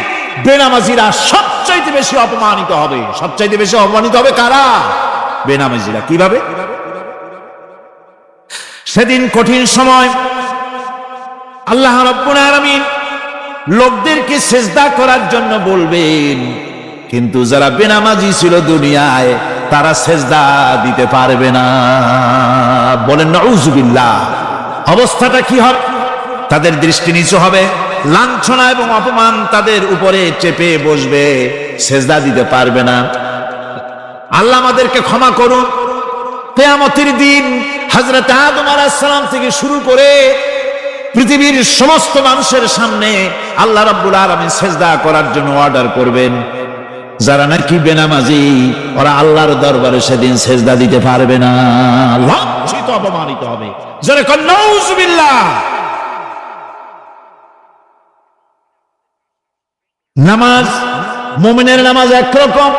Speaker 1: বেনামাজিরা সবচাইতে বেশি অপমানিত হবে। সবচাইতে বেশি অপমানিত হবে কারা? বেনামাজিরা। কিভাবে? সেদিন কঠিন সময় আল্লাহ রাব্বুল আলামিন লোকদেরকে সিজদা করার জন্য বলবেন, কিন্তু যারা বেনামাজি ছিল দুনিয়ায়, তারা সেজদা দিতে পারবে না। বলেন নাউযুবিল্লাহ। অবস্থাটা কি হবে? তাদের দৃষ্টি নিচু হবে, লাঞ্ছনা এবং অপমান তাদের উপরে চেপে বসবে, সেজদা দিতে পারবে না। আল্লাহ আমাদেরকে ক্ষমা করুন। কিয়ামতের দিন হযরত আদম আলাইহিস সালাম থেকে শুরু করে পৃথিবীর সমস্ত মানুষের সামনে আল্লাহ রাব্বুল আলামিন সেজদা করার জন্য অর্ডার করবেন। যারা নাকি বেনামাজি ওরা আল্লাহর দরবারে সেদিন সেজদা দিতে পারবে না, লাঞ্ছিত অপমানিত হবে। জোরে কোন নাউযুবিল্লাহ। নামাজ, মুমিনের নামাজ একরকম,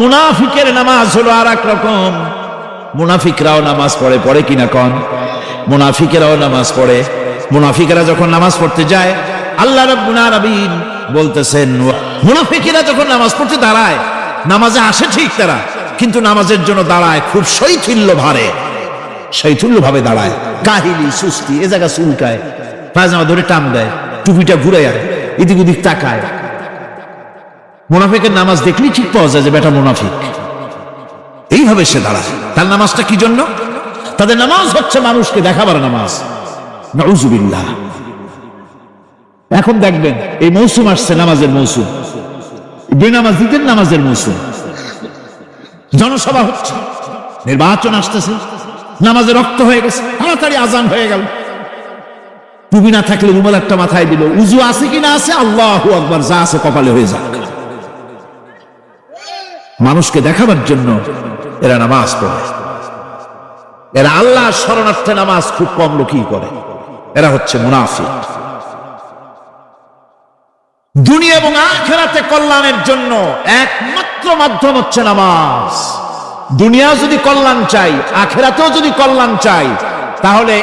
Speaker 1: মুনাফিকের নামাজ হলো আর এক রকম। মুনাফিকরাও নামাজ পড়ে, পড়ে কিনা কোন? মুনাফিকেরাও নামাজ পড়ে। মুনাফিকেরা যখন নামাজ পড়তে যায় আল্লাহ রাব্বুল আলামিন বলতেছেন, মুনাফিকেরা যখন নামাজ পড়তে দাঁড়ায়, নামাজে আসে ঠিক তারা, কিন্তু নামাজের জন্য দাঁড়ায় খুব শৈথিল্য ভারে, শৈথিল্য ভাবে দাঁড়ায়, কাহিলি সুস্তি, এ জায়গা চুলকায়, পায়জামা ধরে টান দেয়, টুপিটা ঘুরে যায়, এদিক ওদিক তাকায়। মুনাফিকের নামাজ দেখলেই ঠিক পাওয়া যায় যে বেটা মুনাফিক। এইভাবে সে দাঁড়ায়। তার নামাজটা কি জন্য? তাদের নামাজ হচ্ছে মানুষকে দেখাবার নামাজ। নাউযুবিল্লাহ। এখন দেখবেন এই মৌসুম আসছে, নামাজের মৌসুম, বেনামাজিদের নামাজের মৌসুম। জনসভা হচ্ছে, নির্বাচন আসতেছে, নামাজে রক্ত হয়ে গেছে, তাড়াতাড়ি আজান হয়ে গেল। টুপি না থাকলে রুমাল একটা মাথায় দিল, উজু আছে কিনা আছে, আল্লাহু আকবার, যা আছে কপালে হয়ে যাক। মানুষকে দেখাবার জন্য এরা নামাজ পড়ে। এরা আল্লাহ শরণার্থে নামাজ খুব কম লোকই করে। এরা হচ্ছে মুনাফিক। দুনিয়া এবং আখিরাতে কল্যাণের জন্য একমাত্র মাধ্যম হচ্ছে নামাজ। দুনিয়া যদি কল্যাণ চাই, আখিরাতেও যদি কল্যাণ চাই, তাহলে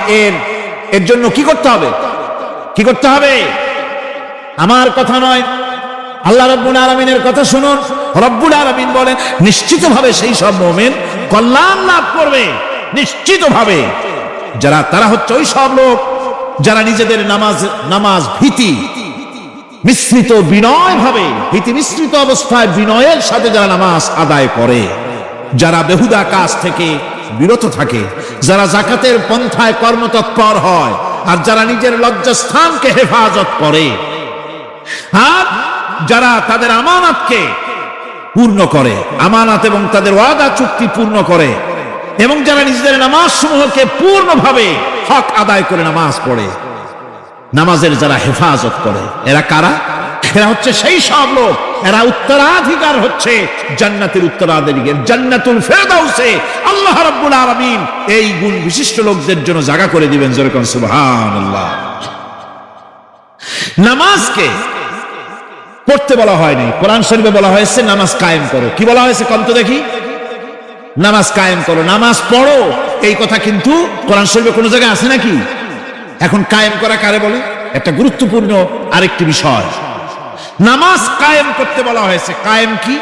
Speaker 1: এর জন্য কি করতে হবে? কি করতে হবে? আমার কথা নয়, আল্লাহ রাব্বুল আলামিনের কথা শুনুন। রব্বুল আলামিন বলেন, নিশ্চিতভাবে সেই সব মুমিন কল্যাণ লাভ করবে, নিশ্চিতভাবে। যারা, তারা হচ্ছে ওই সব লোক যারা নিজেদের নামাজ ভীতি মিশ্রিত, বিনয় ভাবে, ভীতি মিশ্রিত অবস্থায় বিনয়ের সাথে যারা নামাজ আদায় করে, যারা বেহুদা কাজ থেকে বিরত থাকে, যারা যাকাতের পন্থায় কর্মতৎপর হয়, আর যারা নিজের লজ্জাস্থানকে হেফাজত করে, আর যারা তাদের আমানতকে পূর্ণ করে, আমানত এবং তাদের ওয়াদা চুক্তি পূর্ণ করে, এবং যারা নিজেদের নামাজ সমূহকে পূর্ণভাবে হক আদায় করে নামাজ পড়ে, নামাজের যারা হেফাজত করে, এরা কারা? এরা হচ্ছে সেই সব লোক, এরা উত্তরাধিকার হচ্ছে জান্নাতের উত্তরাধিকার, জান্নাতুল ফেরদাউসে আল্লাহ রাব্বুল আলামিন এই গুণ বিশিষ্ট লোকদের জন্য জায়গা করে দিবেন। জোরে কোন সুবহানাল্লাহ। নামাজকে পড়তে বলা হয়নি, কোরআন শরীফে বলা হয়েছে নামাজ কায়েম করো। কি বলা হয়েছে কন্ত দেখি? নামাজ কায়েম করো, নামাজ পড়ো। এই কথা কিন্তু কোরআন শরীফে কোনো জায়গায় আছে নাকি? এখন কায়েম করা কারে বলে? একটা গুরুত্বপূর্ণ আরেকটি বিষয়, নামাজ কায়েম করতে বলা হয়েছে। কায়েম কি?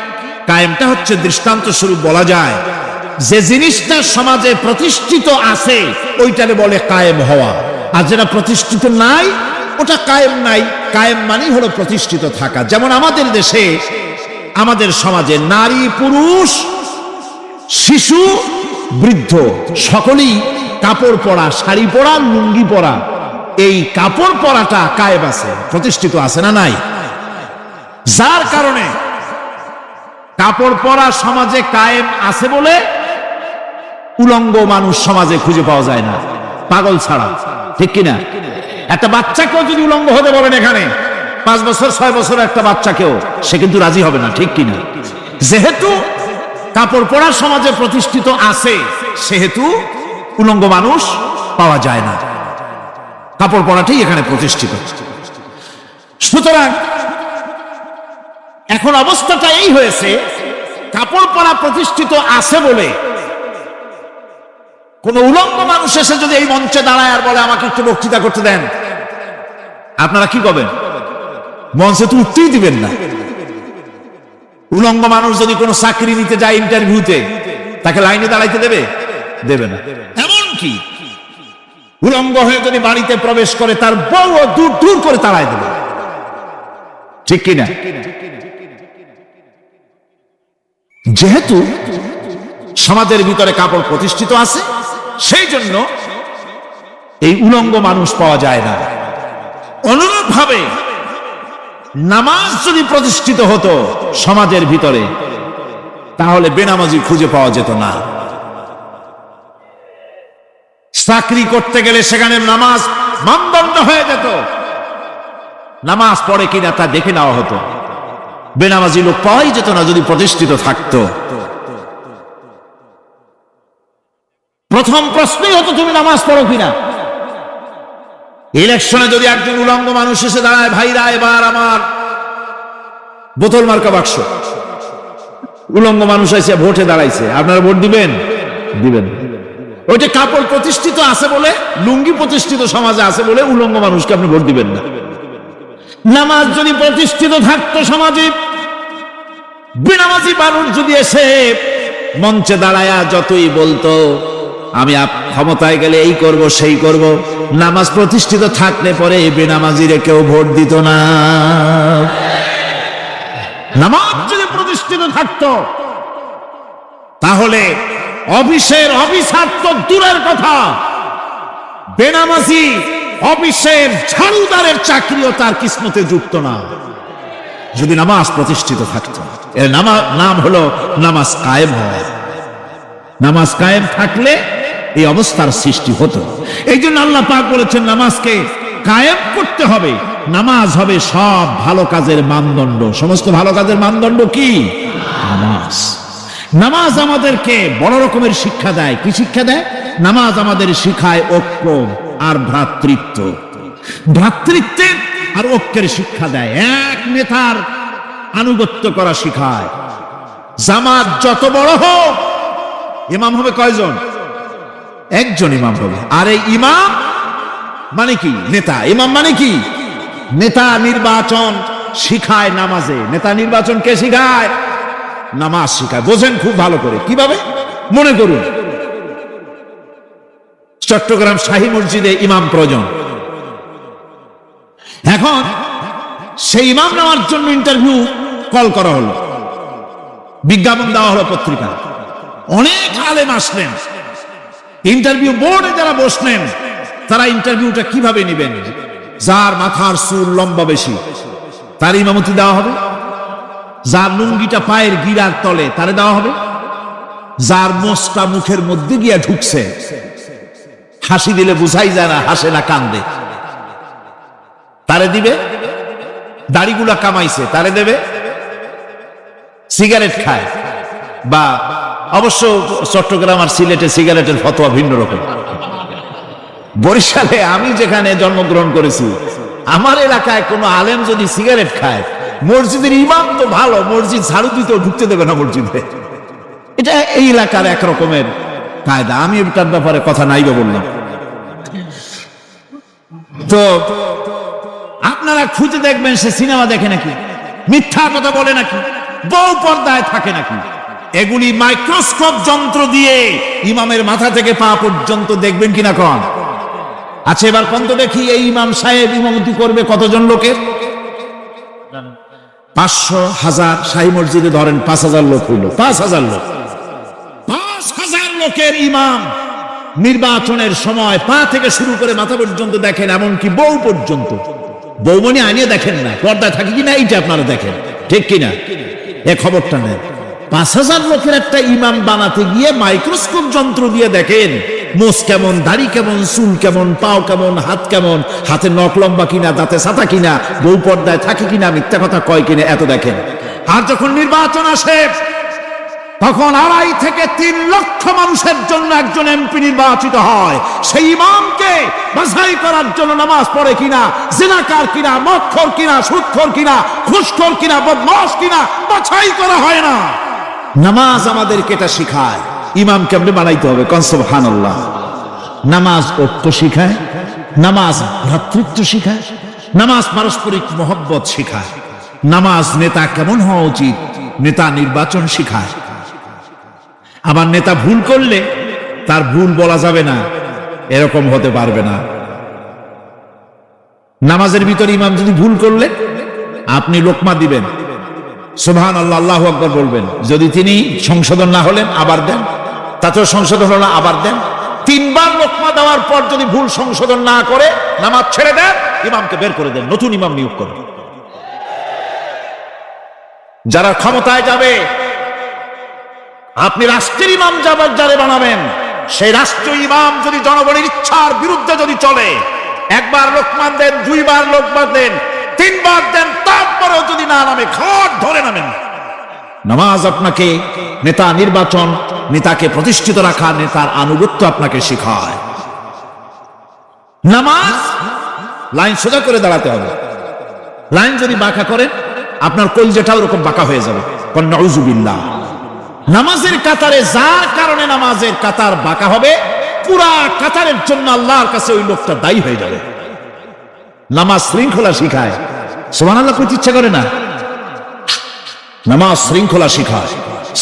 Speaker 1: কায়েমটা হচ্ছে দৃষ্টান্ত স্বরূপ বলা যায় যে জিনিসটা সমাজে প্রতিষ্ঠিত আছে ওইটারে বলে কায়েম হওয়া, আর যেটা প্রতিষ্ঠিত নাই ওটা কায়েম নাই। কায়েম মানেই হলো প্রতিষ্ঠিত থাকা। যেমন আমাদের দেশে, আমাদের সমাজে নারী, পুরুষ, শিশু, বৃদ্ধ সকলেই কাপড় পরা, শাড়ি পরা, লুঙ্গি পরা, এই কাপড় পরাটা কায়েম আছে, প্রতিষ্ঠিত আছে না নাই? যার কারণে কাপড় পরা সমাজে কায়েম আছে বলে উলঙ্গ মানুষ সমাজে খুঁজে পাওয়া যায় না, পাগল ছাড়া, ঠিক কিনা? একটা বাচ্চাকেও যদি উলঙ্গ হতে বলেন এখানে, 5 বছর 6 বছর একটা বাচ্চাকেও, সে কিন্তু রাজি হবে না, ঠিক কিনা? যেহেতু কাপড় পরা সমাজে প্রতিষ্ঠিত আছে, সেহেতু উলঙ্গ মানুষ পাওয়া যায় না, কাপড় পরাটাই এখানে প্রতিষ্ঠিত। সুতরাং এখন অবস্থাটা এই হয়েছে, কাপড় পরা প্রতিষ্ঠিত আছে বলে কোন উলঙ্গ মানুষ এসে যদি এই মঞ্চে দাঁড়ায় আর বলে আমাকে একটু বক্তৃতা করতে দেন, আপনারা কি করবেন? মঞ্চে তো উঠতেই দিবেন না। উলঙ্গ মানুষ যদি কোনো চাকরি নিতে যায় ইন্টারভিউতে, তাকে লাইনে দাঁড়াইতে দেবে? দেবে না। এমনকি উলঙ্গ হয়ে যদি বাড়িতে প্রবেশ করে, তার বউ দূর দূর করে তাড়ায় দেবে, ঠিক কিনা? যেহেতু সমাজের ভিতরে কাপড় প্রতিষ্ঠিত আছে, সেই জন্য এই উলঙ্গ মানুষ পাওয়া যায় না। অনুরূপ ভাবে নামাজ যদি প্রতিষ্ঠিত হতো সমাজের ভিতরে, তাহলে বেনামাজি খুঁজে পাওয়া যেত না। চাকরি করতে গেলে সেখানে নামাজ মানদণ্ড হয়ে যেত, নামাজ পড়ে কিনা তা দেখে নেওয়া হতো। বেনামাজি লোক পাওয়াই যেত না যদি প্রতিষ্ঠিত থাকতো। প্রথম প্রশ্নই হতো তুমি নামাজ পড়ো কিনা। ইলেকশনে যদি একজন উলঙ্গ মানুষ এসে দাঁড়ায়, ভাইরা এবার আমার বোতল মার্কা বাক্স, উলঙ্গ মানুষ এসে ভোটে দাঁড়াইছে, আপনারা ভোট দিবেন? দিবেন। ওইটা কাপড় প্রতিষ্ঠিত আছে বলে, লুঙ্গি প্রতিষ্ঠিত সমাজে আছে বলে উলঙ্গ মানুষকে আপনি ভোট দিবেন না। নামাজ যদি প্রতিষ্ঠিত থাকতো সমাজে, বেনামাজি মানুষ যদি এসে মঞ্চে দাঁড়ায়া যতই বলতো আমি ক্ষমতায় গেলে এই করব সেই করব, নামাজ প্রতিষ্ঠিত থাকলে পরে বেনামাজিরে কেউ ভোট দিত না। নামাজ যদি প্রতিষ্ঠিত থাকতো তাহলে অফিসের অফিসার তো দূরের কথা, বেনামাজি অফিসের ঝাড়ুদারের চাকরিও তার কিসমতে যুক্ত না, যদি নামাজ প্রতিষ্ঠিত থাকতো। এর নাম হলো নামাজ কায়েম হওয়া। নামাজ কায়েম থাকলে এই অবস্থার সৃষ্টি হতো। এই জন্য আল্লাহ পাক বলেছেন নামাজকে কায়েম করতে হবে। নামাজ হবে সব ভালো কাজের মানদণ্ড। সমস্ত ভালো কাজের মানদণ্ড কি? নামাজ। নামাজ আমাদেরকে বড় রকমের শিক্ষা দেয়। কি শিক্ষা দেয়? নামাজ আমাদের শিখায় ঐক্য আর ভ্রাতৃত্ব। ভ্রাতৃত্বের আর ঐক্যের শিক্ষা দেয়। এক নেতার আনুগত্য করা শিখায়। জামাত যত বড় হোক, ইমাম হবে কয়জন? একজন ইমাম হবে। আর এই ইমাম মানে কি? নেতা। ইমাম মানে কি? নেতা নির্বাচন শিখায় নামাজে। নেতা নির্বাচন কে শিখায়? নামাজ শিখায়। বোঝেন খুব ভালো করে। কিভাবে? মনে করুন চট্টগ্রাম শাহী মসজিদে ইমাম প্রয়োজন। এখন সেই ইমাম নেওয়ার জন্য ইন্টারভিউ কল করা হলো, বিজ্ঞাপন দেওয়া হলো পত্রিকা। অনেক আলেম আসলেন। ইন্টারভিউ বোর্ডে যারা বসলেন তারা ইন্টারভিউটা কিভাবে নেবেন? যার মাথার চুল লম্বা বেশি তার ইমামতি দেওয়া হবে, যার লুঙ্গিটা পায়ের গিরার তলে তারে দেওয়া হবে, যার মোষটা মুখের মধ্যে গিয়া ঢুকছে, হাসি দিলে বুঝাই যায় না হাসে না কান্দে, তারে দিবে। দাড়িগুলা কামাইছে তারে দেবে। সিগারেট খায়, বা অবশ্য চট্টগ্রাম আর সিলেটে সিগারেটের ফতোয়া ভিন্ন রকম। বরিশালে আমি যেখানে জন্মগ্রহণ করেছি, আমার এলাকায় কোনো আলেম যদি সিগারেট খায়, মসজিদের ইমাম তো ভালো, মসজিদ ঝাড়ু দিতেও ঢুকতে দেবে না মসজিদে। এটা এই এলাকার এক রকমের কায়দা। আমি এটার ব্যাপারে কথা নাইবা বললাম। তো আপনারা খুঁজে দেখবেন সে সিনেমা দেখে নাকি, মিথ্যা কথা বলে নাকি, বউ পর্দায় থাকে নাকি। এগুলি মাইক্রোস্কোপ যন্ত্র দিয়ে ইমামের মাথা থেকে পা পর্যন্ত দেখবেন কিনা কন? আচ্ছা এবার কোন তো দেখি, এই ইমাম সাহেব ইমামতি করবে কতজন লোকের? 500, 1000। শাহী মসজিদে ধরেন 5000 লোক হইল। 5000 লোক, 5000 লোকের ইমাম নির্বাচনের সময় পা থেকে শুরু করে মাথা পর্যন্ত দেখেন, এমনকি বউ পর্যন্ত। বৌমনি আইনে দেখেন না, পর্দায় থাকে কিনা এইটা আপনারা দেখেন, ঠিক কিনা? এ খবরটা নেন। 5000 লোকের একটা ইমাম বানাতে গিয়ে মাইক্রোস্কোপ যন্ত্র দিয়ে দেখেন মোষ কেমন, দাড়ি কেমন, চুল কেমন, পাও কেমন, হাত কেমন, হাতে নখ লম্বা কিনা, দাঁতে ছাতা কিনা, বউ পর্দায় থাকে কিনা, মিথ্যা কথা কয় কিনা, এত দেখেন। আর যখন নির্বাচন আসে তখন 2.5 থেকে 3 লক্ষ মানুষের জন্য একজন এমপি নির্বাচিত হয়। সেই ইমামকে বাছাই করার জন্য নামাজ পড়ে কিনা, জিনাকার কিনা, মদখোর কিনা, সুদখোর কিনা, ঘুষখোর কিনা, বদমাশ কিনা বাছাই করা হয় না। নামাজ আমাদেরকে এটা শিখায় ইমাম কেমনে বানাইতে হবে। কোন সুবহানাল্লাহ। নামাজ ঐক্য শিখায়, নামাজ ভ্রাতৃত্ব শিখায়, নামাজ পারস্পরিক মহব্বত শিখায়, নামাজ নেতা কেমন হওয়া উচিত, নেতা নির্বাচন শিখায়। আবার নেতা ভুল করলে তার ভুল বলা যাবে না, এরকম হতে পারবে না। নামাজের ভিতরে ইমাম যদি ভুল করলে আপনি লোকমা দিবেন, সুবহানাল্লাহ, আল্লাহু আকবার বলবেন। যদি তিনি সংশোধন না হলেন আবার দেন, তাতেও সংশোধন হলো না, আবার দেন। 3 বার লোকমা দেওয়ার পর যদি ভুল সংশোধন না করে নামাজ ছেড়ে দেন, ইমামকে বের করে দেন, নতুন ইমাম নিয়োগ করেন। যারা ক্ষমতায় যাবে, আপনি রাষ্ট্রের ইমাম যারে বানাবেন, সেই রাষ্ট্রীয় ইমাম যদি জনগণের ইচ্ছার বিরুদ্ধে যদি চলে, 1 বার লোকমান দেন, 2 বার লোকমান দেন, 3 বার দেন, তারপরেও যদি না নামে, খাট ধরে নামেন। নামাজ আপনাকে নেতা নির্বাচন, নেতাকে প্রতিষ্ঠিত রাখা, নেতার আনুগত্য আপনাকে শেখায়। নামাজ লাইন সোজা করে দাঁড়াতে হবে। লাইন যদি বাঁকা করেন, আপনার কলজেটাও ওরকম বাঁকা হয়ে যাবে। নাউযুবিল্লাহ। নামাজের কাতারে যার কারণে নামাজের কাতার বাঁকা হবে, পুরা কাতারের জন্য আল্লাহর কাছে ওই লোকটা দায়ী হয়ে যাবে। নামাজ শৃঙ্খলা শিখায়। সুবহানাল্লাহ কইতে ইচ্ছা করে না? নামাজ শৃঙ্খলা শিখায়,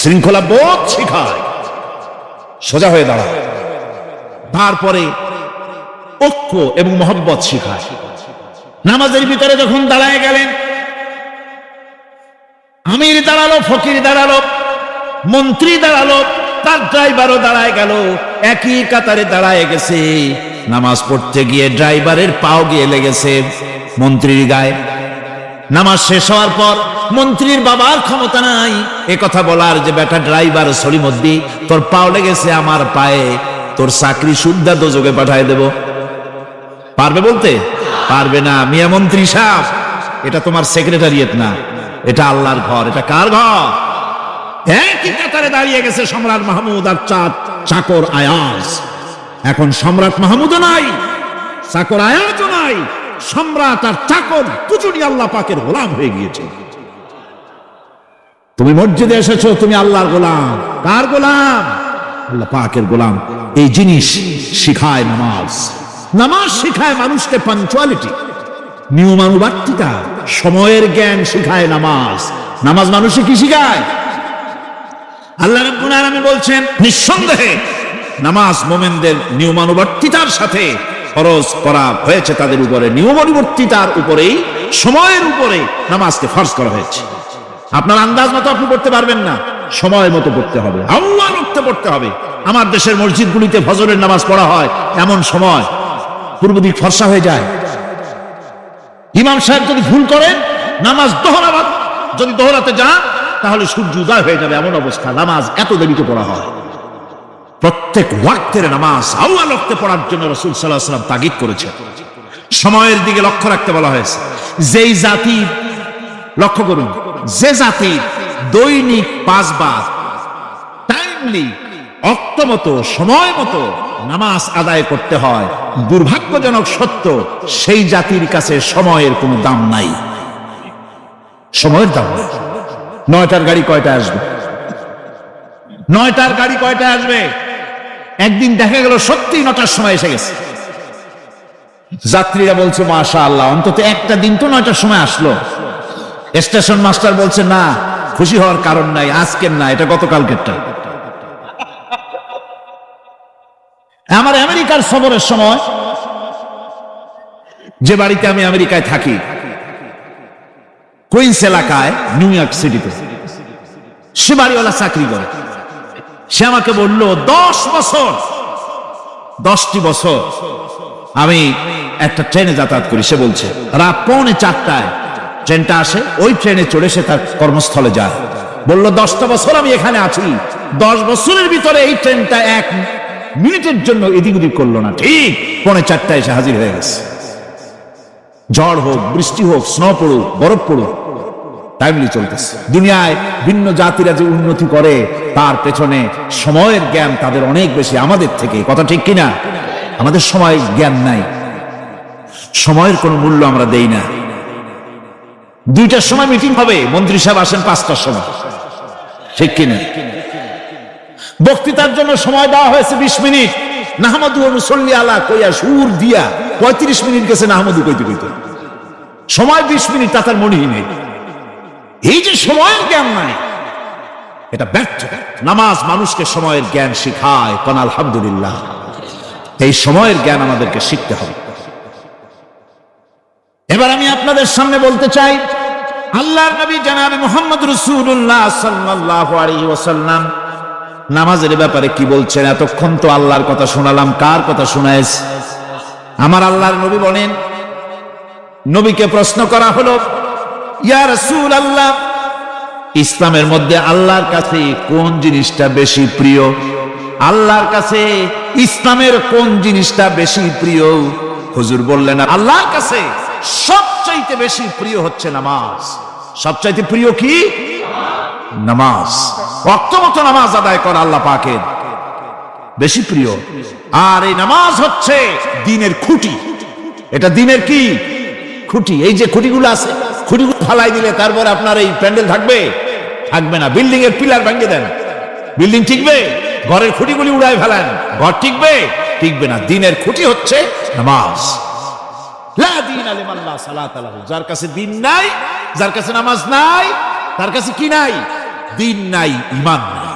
Speaker 1: শৃঙ্খলা বোধ শিখায়, সোজা হয়ে দাঁড়ায়। তারপরে ঐক্য এবং মহব্বত শিখায়। নামাজের ভিতরে যখন দাঁড়ায় গেলেন, আমির দাঁড়ালো, ফকির দাঁড়ালো, মন্ত্রী দাঁড়ালো, তার ড্রাইভারও দাঁড়ায় গেল, একই কাতারে দাঁড়ায় গেছে। নামাজ পড়তে গিয়ে ড্রাইভারের পাও গিয়ে লেগেছে মন্ত্রীর গায়ে। নামাজ শেষ হওয়ার পর মন্ত্রীর বাবার ক্ষমতা নাই এ কথা বলার যে বেটা ড্রাইভার সলিমদ্দি, তোর পাও লেগেছে আমার পায়ে, তোর চাকরি সুদ্ধা দোজকে পাঠায় দেব। পারবে বলতে? পারবে না। মিয়া মন্ত্রী সাহেব, এটা তোমার সেক্রেটারিয়েট না, এটা আল্লাহর ঘর। এটা কার ঘর? একই কাতারে দাঁড়িয়ে গেছে সম্রাট মাহমুদ আর চাকর আয়াজ। এখন সম্রাট মাহমুদও নাই, চাকর আয়াজও নাই, সম্রাট আর চাকর দুজনই আল্লাহ পাকের গোলাম হয়ে গিয়েছে। তুমি মসজিদে এসেছো, তুমি আল্লাহর গোলাম। কার গোলাম? আল্লাহ পাকের গোলাম। এই জিনিস শিখায় নামাজ। নামাজ শিখায় মানুষকে পাঞ্চুয়ালিটি, নিয়মানুবর্তিতা, সময়ের জ্ঞান শিখায় নামাজ। নামাজ মানুষকে কি শিখায়? আল্লাহ রাব্বুল আলামিন বলছেন, নিঃসন্দেহে নামাজ মুমিনদের নিয়মানুবর্তিতার সাথে ফরজ করা হয়েছে, তাদের উপরে নিয়মানুবর্তিতার উপরেই, সময়ের উপরে নামাজকে ফরজ করা হয়েছে। আপনার আন্দাজ মতো আপনি পড়তে পারবেন না, সময় মতো পড়তে হবে, আল্লাহর ওয়াক্তে পড়তে হবে। আমার দেশের মসজিদগুলিতে ফজরের নামাজ পড়া হয় এমন সময় পূর্ব দিক ফর্সা হয়ে যায়। ইমাম সাহেব যদি ভুল করেন, নামাজ যদি দোহরাতে যান, তাহলে সূর্য উদয় হয়ে যাবে, এমন অবস্থা। নামাজ এত দেরিতে পড়া হয়। প্রত্যেক ওয়াক্তের নামাজ আল্লাহর ওয়াক্তে পড়ার জন্য রাসূল সাল্লাল্লাহু আলাইহি ওয়াসাল্লাম তাগিদ করেছেন। সময়ের দিকে লক্ষ্য রাখতে বলা হয়েছে। যেই জাতি, লক্ষ্য করুন, যে জাতি দৈনিক 5 বার টাইমলি, অক্ত মতো, সময় মতো নামাজ আদায় করতে হয়, দুর্ভাগ্যজনক সত্য, সেই জাতির কাছে সময়ের কোনো দাম নাই। সময়ের দাম নাই। 9টার গাড়ি কয়টা আসবে? 9টার গাড়ি কয়টা আসবে? একদিন দেখা গেল সত্যি 9টার সময় এসে গেছে। যাত্রীরা বলছে মাশাআল্লাহ, অন্তত একটা দিন তো 9টার সময় আসলো। স্টেশন মাস্টার বলছে না, খুশি হওয়ার কারণ নাই, আজকের না, এটা গতকালকেরটা। আমার আমেরিকার সফরের সময়, যে বাড়িতে আমি আমেরিকায় থাকি, কুইন্স এলাকায়, নিউ ইয়র্ক সিটিতে, সে বাড়িওয়ালা চাকরি করে। সে আমাকে বলল 10টি বছর আমি একটা ট্রেনে যাতায়াত করি। সে বলছে রাত 3:45 ট্রেনটা আসে, ওই ট্রেনে চড়ে সে তার কর্মস্থলে যায়। বলল 10টা বছর আমি এখানে আছি, 10 বছরের ভিতরে এই ট্রেনটা 1 মিনিটের জন্য এদিক ওদিক করলো না, ঠিক 3:45 এসে হাজির হয়ে গেছে। ঝড় হোক, বৃষ্টি হোক, স্নো পড়ুক, বরফ পড়ুক, টাইমলি চলতেছে। দুনিয়ায় ভিন্ন জাতিরা যে উন্নতি করে, তার পেছনে সময়ের জ্ঞান তাদের অনেক বেশি আমাদের থেকে। কথা ঠিক কিনা? আমাদের সময় জ্ঞান নাই, সময়ের কোনো মূল্য আমরা দেই না। 2টার সময় মিটিং হবে, মন্ত্রী সাহেব আসেন 5টার সময়, ঠিক কিনা? বক্তৃতার জন্য সময় দেওয়া হয়েছে 20 মিনিট, নাহমাদু ওয়া নুসাল্লি আলা কইয়া সুর দিয়া 35 মিনিট গেছে নাহমাদু কইতে কইতে। সময় 20 মিনিট, তার মনেই নেই। এই যে সময়ের জ্ঞান নাই, এটা ব্যর্থ। নামাজ মানুষকে সময়ের জ্ঞান শিখায়। কোন আলহামদুলিল্লাহ। এই সময়ের জ্ঞান আমাদেরকে শিখতে হবে। এবার আমি আপনাদের সামনে বলতে চাই, আল্লাহর নবী জনাব মুহাম্মদ রাসূলুল্লাহ সাল্লাল্লাহু আলাইহি ওয়াসাল্লাম নামাজের ব্যাপারে কি বলছেন? এতক্ষণ তো আল্লাহর কথা শোনালাম, কার কথা শোনাইছ? আমার আল্লাহর নবী বলেন, নবীকে প্রশ্ন করা হলো, ইয়া রাসূলুল্লাহ, ইসলামের মধ্যে আল্লাহর কাছে কোন জিনিসটা বেশি প্রিয়? আল্লাহর কাছে ইসলামের কোন জিনিসটা বেশি প্রিয়? হুজুর বললেন, আল্লাহর কাছে সবচাইতে বেশি প্রিয় হচ্ছে নামাজ। সবচাইতে প্রিয় কি? নামাজ। ওয়াক্ত মতো নামাজ আদায় করা আল্লাহ পাকের বেশি প্রিয়। আর এই নামাজ হচ্ছে দ্বীনের খুঁটি। এটা দ্বীনের কি? খুঁটি। এই যে খুঁটিগুলো আছে, খুঁটিগুলো ফালাই দিলে তারপর আপনার এই প্যান্ডেল থাকবে? থাকবে না। বিল্ডিং এর পিলার ভেঙে দেন, বিল্ডিং টিকবে? ঘরের খুঁটিগুলি উড়ায় ফেলেন, ঘর টিকবে? টিকবে না। দ্বীনের খুঁটি হচ্ছে নামাজ। লা দীনা লিমান লা সালাতা লাহু। যার কাছে দ্বীন নাই, যার কাছে নামাজ নাই, তার কাছে কি নাই? দ্বীন নাই, ঈমান নাই।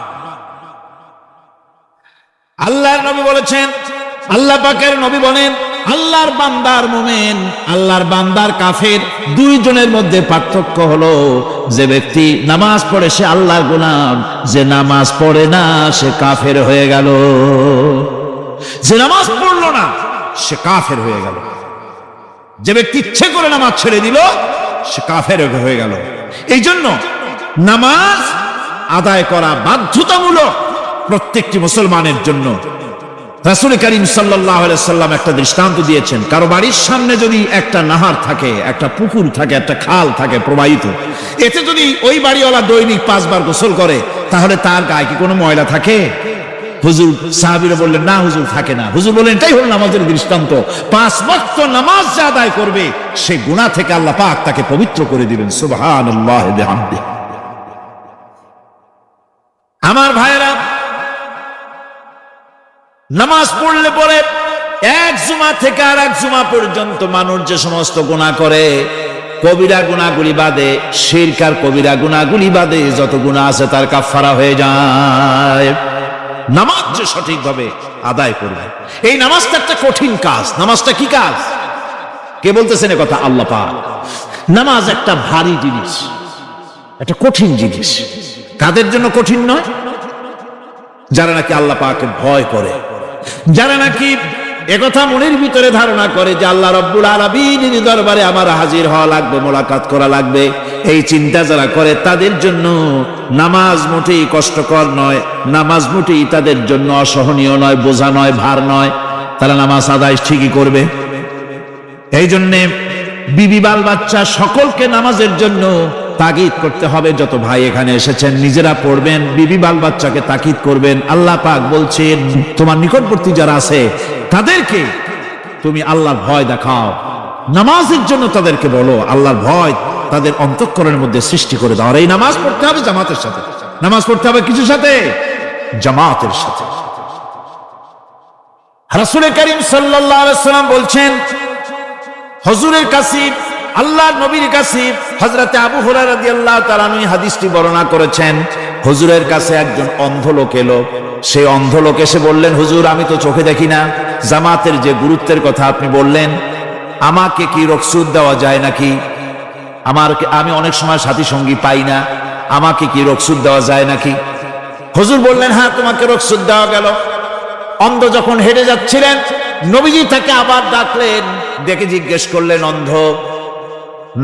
Speaker 1: আল্লাহর নবী বলেছেন, আল্লাহ পাকের নবী বলেন, আল্লাহর বান্দার মুমিন, আল্লাহর বান্দার কাফের, দুইজনের মধ্যে পার্থক্য হলো, যে ব্যক্তি নামাজ পড়ে সে আল্লাহর গোলাম, যে নামাজ পড়ে না সে কাফের হয়ে গেল। যে নামাজ পড়লো না সে কাফের হয়ে গেল। যে ব্যক্তি ইচ্ছে করে নামাজ ছেড়ে দিল সে কাফের হয়ে গেল। এই জন্য নামাজ আদায় করা বাধ্যতামূলক প্রত্যেকটি মুসলমানের জন্য। রাসূল করিম সাল্লাল্লাহু আলাইহি সাল্লাম একটা দৃষ্টান্ত দিয়েছেন, কারো বাড়ির সামনে যদি একটা নাহার থাকে, একটা পুকুর থাকে, একটা খাল থাকে প্রবাহিত, এতে যদি ওই বাড়িওয়ালা দৈনিক 5 বার গোসল করে, তাহলে তার গায়ে কি কোনো ময়লা থাকে? হুজুর, সাহাবীরা বললেন, না হুজুর, থাকে না। হুজুর বললেন, এটাই হলো নামাজের দৃষ্টান্ত। 5 ওয়াক্ত নামাজ যে আদায় করবে সে গুনাহ থেকে আল্লাহ পাক তাকে পবিত্র করে দিবেন। সুবহানাল্লাহি ওয়া বিহামদিহি। আমার ভাইরা, নামাজ পড়লে পরে এক জুমা থেকে আর এক জুমা পর্যন্ত মানুষ যে সমস্ত গুনাহ করে, কবিরা গুনাহগুলি বাদে, শিরক আর কবিরা গুনাহগুলি বাদে যত গুনাহ আছে তার কাফারা হয়ে যায়। নামাজ যে সঠিকভাবে আদায় করবে, এই নামাজটা একটা কঠিন কাজ। নামাজটা কি কাজ? কে বলতেছেন এ কথা? আল্লাহ পাক। নামাজ একটা ভারী জিনিস, একটা কঠিন জিনিস। কাদের জন্য কঠিন নয়? যারা নাকি আল্লাহ পাকের ভয় করে, যারা নাকি একথা মনের ভিতরে ধারণা করে যে আল্লাহ রাব্বুল আলামিনের দরবারে আমার হাজির হওয়া লাগবে, মোলাকাত করা লাগবে, এই চিন্তা যারা করে, তাদের জন্য নামাজ মোটেই কষ্টকর নয়, নামাজ মোটেই তাদের জন্য অসহনীয় নয়, বোঝা নয়, ভার নয়। তারা নামাজ আদায় ঠিকই করবে। এই জন্যে বিবি, বাল বাচ্চা সকলকে নামাজের জন্য তাগিদ করতে হবে। যত ভাই এখানে এসেছেন নিজেরা পড়বেন, বিবি বাল বাচ্চাকে তাকিদ করবেন। আল্লাহ পাক বলছেন, তোমার নিকটবর্তী যারা আছে তাদেরকে তুমি আল্লাহর ভয় দেখাও, নামাজের জন্য তাদেরকে বলো, আল্লাহর ভয় তাদের অন্তঃকরণের মধ্যে সৃষ্টি করে দাও। আর এই নামাজ পড়তে হবে জামাতের সাথে। নামাজ পড়তে হবে কিছুর সাথে? জামাতের সাথে। রাসূল করিম সাল্লাল্লাহু আলাইহি ওয়াসাল্লাম বলছেন, হুজুরের কাছে, আল্লাহর নবীর কাছে হযরতে আবু হুরায়রা রাদিয়াল্লাহু তাআলা আনহু হাদিসটি বর্ণনা করেছেন। হুজুরের কাছে একজন অন্ধ লোক এলো। সেই অন্ধ লোক এসে বললেন, হুজুর, আমি তো চোখে দেখি না, জামাতের যে গুরুত্বের কথা আপনি বললেন, আমাকে কি রুখসত দেওয়া যায় নাকি? আমি অনেক সময় সাথী সঙ্গী পাই না, আমাকে কি রুখসত দেওয়া যায় নাকি? হুজুর বললেন, হ্যাঁ, তোমাকে রুখসত দেওয়া গেল। অন্ধ যখন হেঁটে যাচ্ছিলেন, নবীজি তাকে আবার ডাকলেন, ডেকে জিজ্ঞেস করলেন, অন্ধ,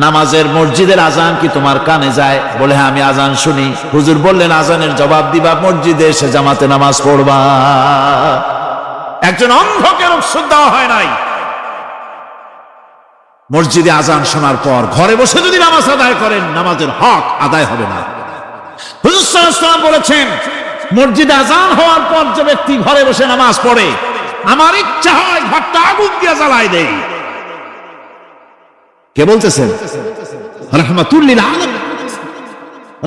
Speaker 1: নামাজের মসজিদের আজান কি তোমার কানে যায়? বলে, হ্যাঁ, আমি আজান শুনি। হুজুর বললেন, আজানের জবাব দিবা, মসজিদে এসে জামাতে নামাজ পড়বা। একজন অন্ধকে রুখসত দেওয়া হয় নাই। মসজিদে আজান শোনার পর ঘরে বসে যদি নামাজ আদায় করেন, নামাজের হক আদায় হবে না। হুজুর সাল্লাল্লাহু আলাইহি ওয়াসাল্লাম বলেছেন, মসজিদে আজান হওয়ার পর যে ব্যক্তি ঘরে বসে নামাজ পড়ে, আমার ইচ্ছা হয় ঘরটা আগুন দিয়ে জ্বালায় দেই। কে বলতেছেন? রাহমাতুল লিল আলামিন,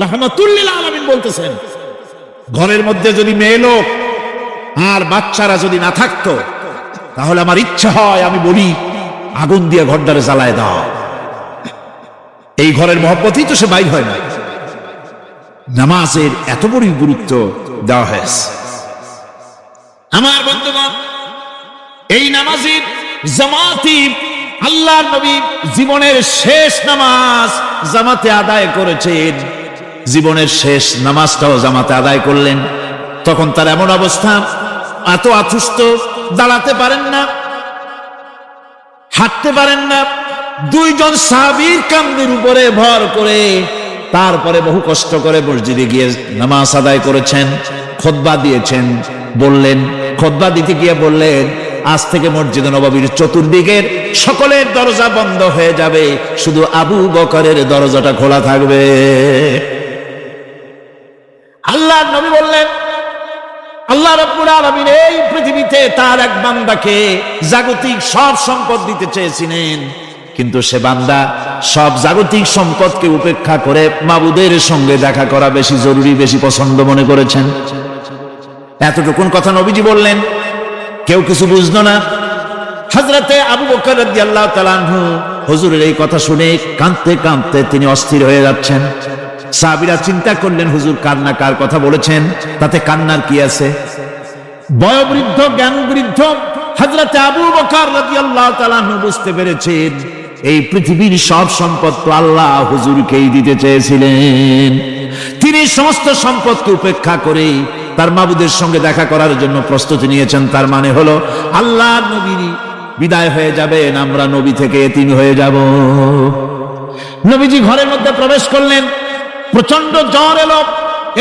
Speaker 1: রাহমাতুল লিল আলামিন বলতেছেন। ঘরের মধ্যে যদি মেয়ে লোক আর বাচ্চারা যদি না থাকতো, তাহলে আমার ইচ্ছা হয় আমি বলি, আগুন দিয়ে ঘরটারে জ্বালায় দাও। এই ঘরের মহব্বতই তো সে বাইর হয় না। নামাজের এত বড় গুরুত্ব দেওয়া হয়েছে। আমার বন্ধুগণ, এই নামাজের জামাতি আল্লাহর নবী জীবনের শেষ নামাজ জামাতে আদায় করেছেন। জীবনের শেষ নামাজটাও জামাতে আদায় করলেন। তখন তার এমন অবস্থা, এত অসুস্থ, দাঁড়াতে পারেন না, হাঁটতে পারেন না। দুইজন সাহাবীর কান্দের উপরে ভর করে তারপরে বহু কষ্ট করে মসজিদে গিয়ে নামাজ আদায় করেছেন, খুতবা দিয়েছেন। বললেন, খুতবা দিতে গিয়ে বললেন, আজ থেকে মসজিদে নববীর চতুর্দিকের সকলের দরজা বন্ধ হয়ে যাবে, শুধু আবু বকরের দরজাটা খোলা থাকবে। আল্লাহর নবী বললেন, আল্লাহ রাব্বুল আলামিন এই পৃথিবীতে তার এক বান্দাকে জাগতিক সব সম্পদ দিতে চেয়েছিলেন, কিন্তু সে বান্দা সব জাগতিক সম্পদকে উপেক্ষা করে মাবুদের সঙ্গে দেখা করা বেশি জরুরি, বেশি পছন্দ মনে করেছেন। এতটুকুন কথা নবীজি বললেন, কেউ কিছু বুঝলো না। হযরতে আবু বকর রাদিয়াল্লাহু তাআলা আনহু হুজুরের এই কথা শুনে কাঁদতে কাঁদতে তিনি অস্থির হয়ে যাচ্ছেন। সাহাবীরা চিন্তা করলেন, হুজুর কান্না কার কথা বলেছেন, তাতে কান্নার কি আছে? বয়োবৃদ্ধ জ্ঞানবৃদ্ধ হযরতে আবু বকর রাদিয়াল্লাহু তাআলা আনহু বুঝতে পেরেছেন এই পৃথিবীর সব সম্পদ তো আল্লাহ হুজুরকেই দিতে চেয়েছিলেন। তিনি সমস্ত সম্পদকে উপেক্ষা করে তার মাবুদের সঙ্গে দেখা করার জন্য প্রস্তুতি নিয়েছেন। তার মানে হলো আল্লাহর নবী বিদায় হয়ে যাবেন, আমরা নবী থেকে এতিম হয়ে যাব। নবীজি ঘরের মধ্যে প্রবেশ করলেন, প্রচন্ড জ্বর এলো।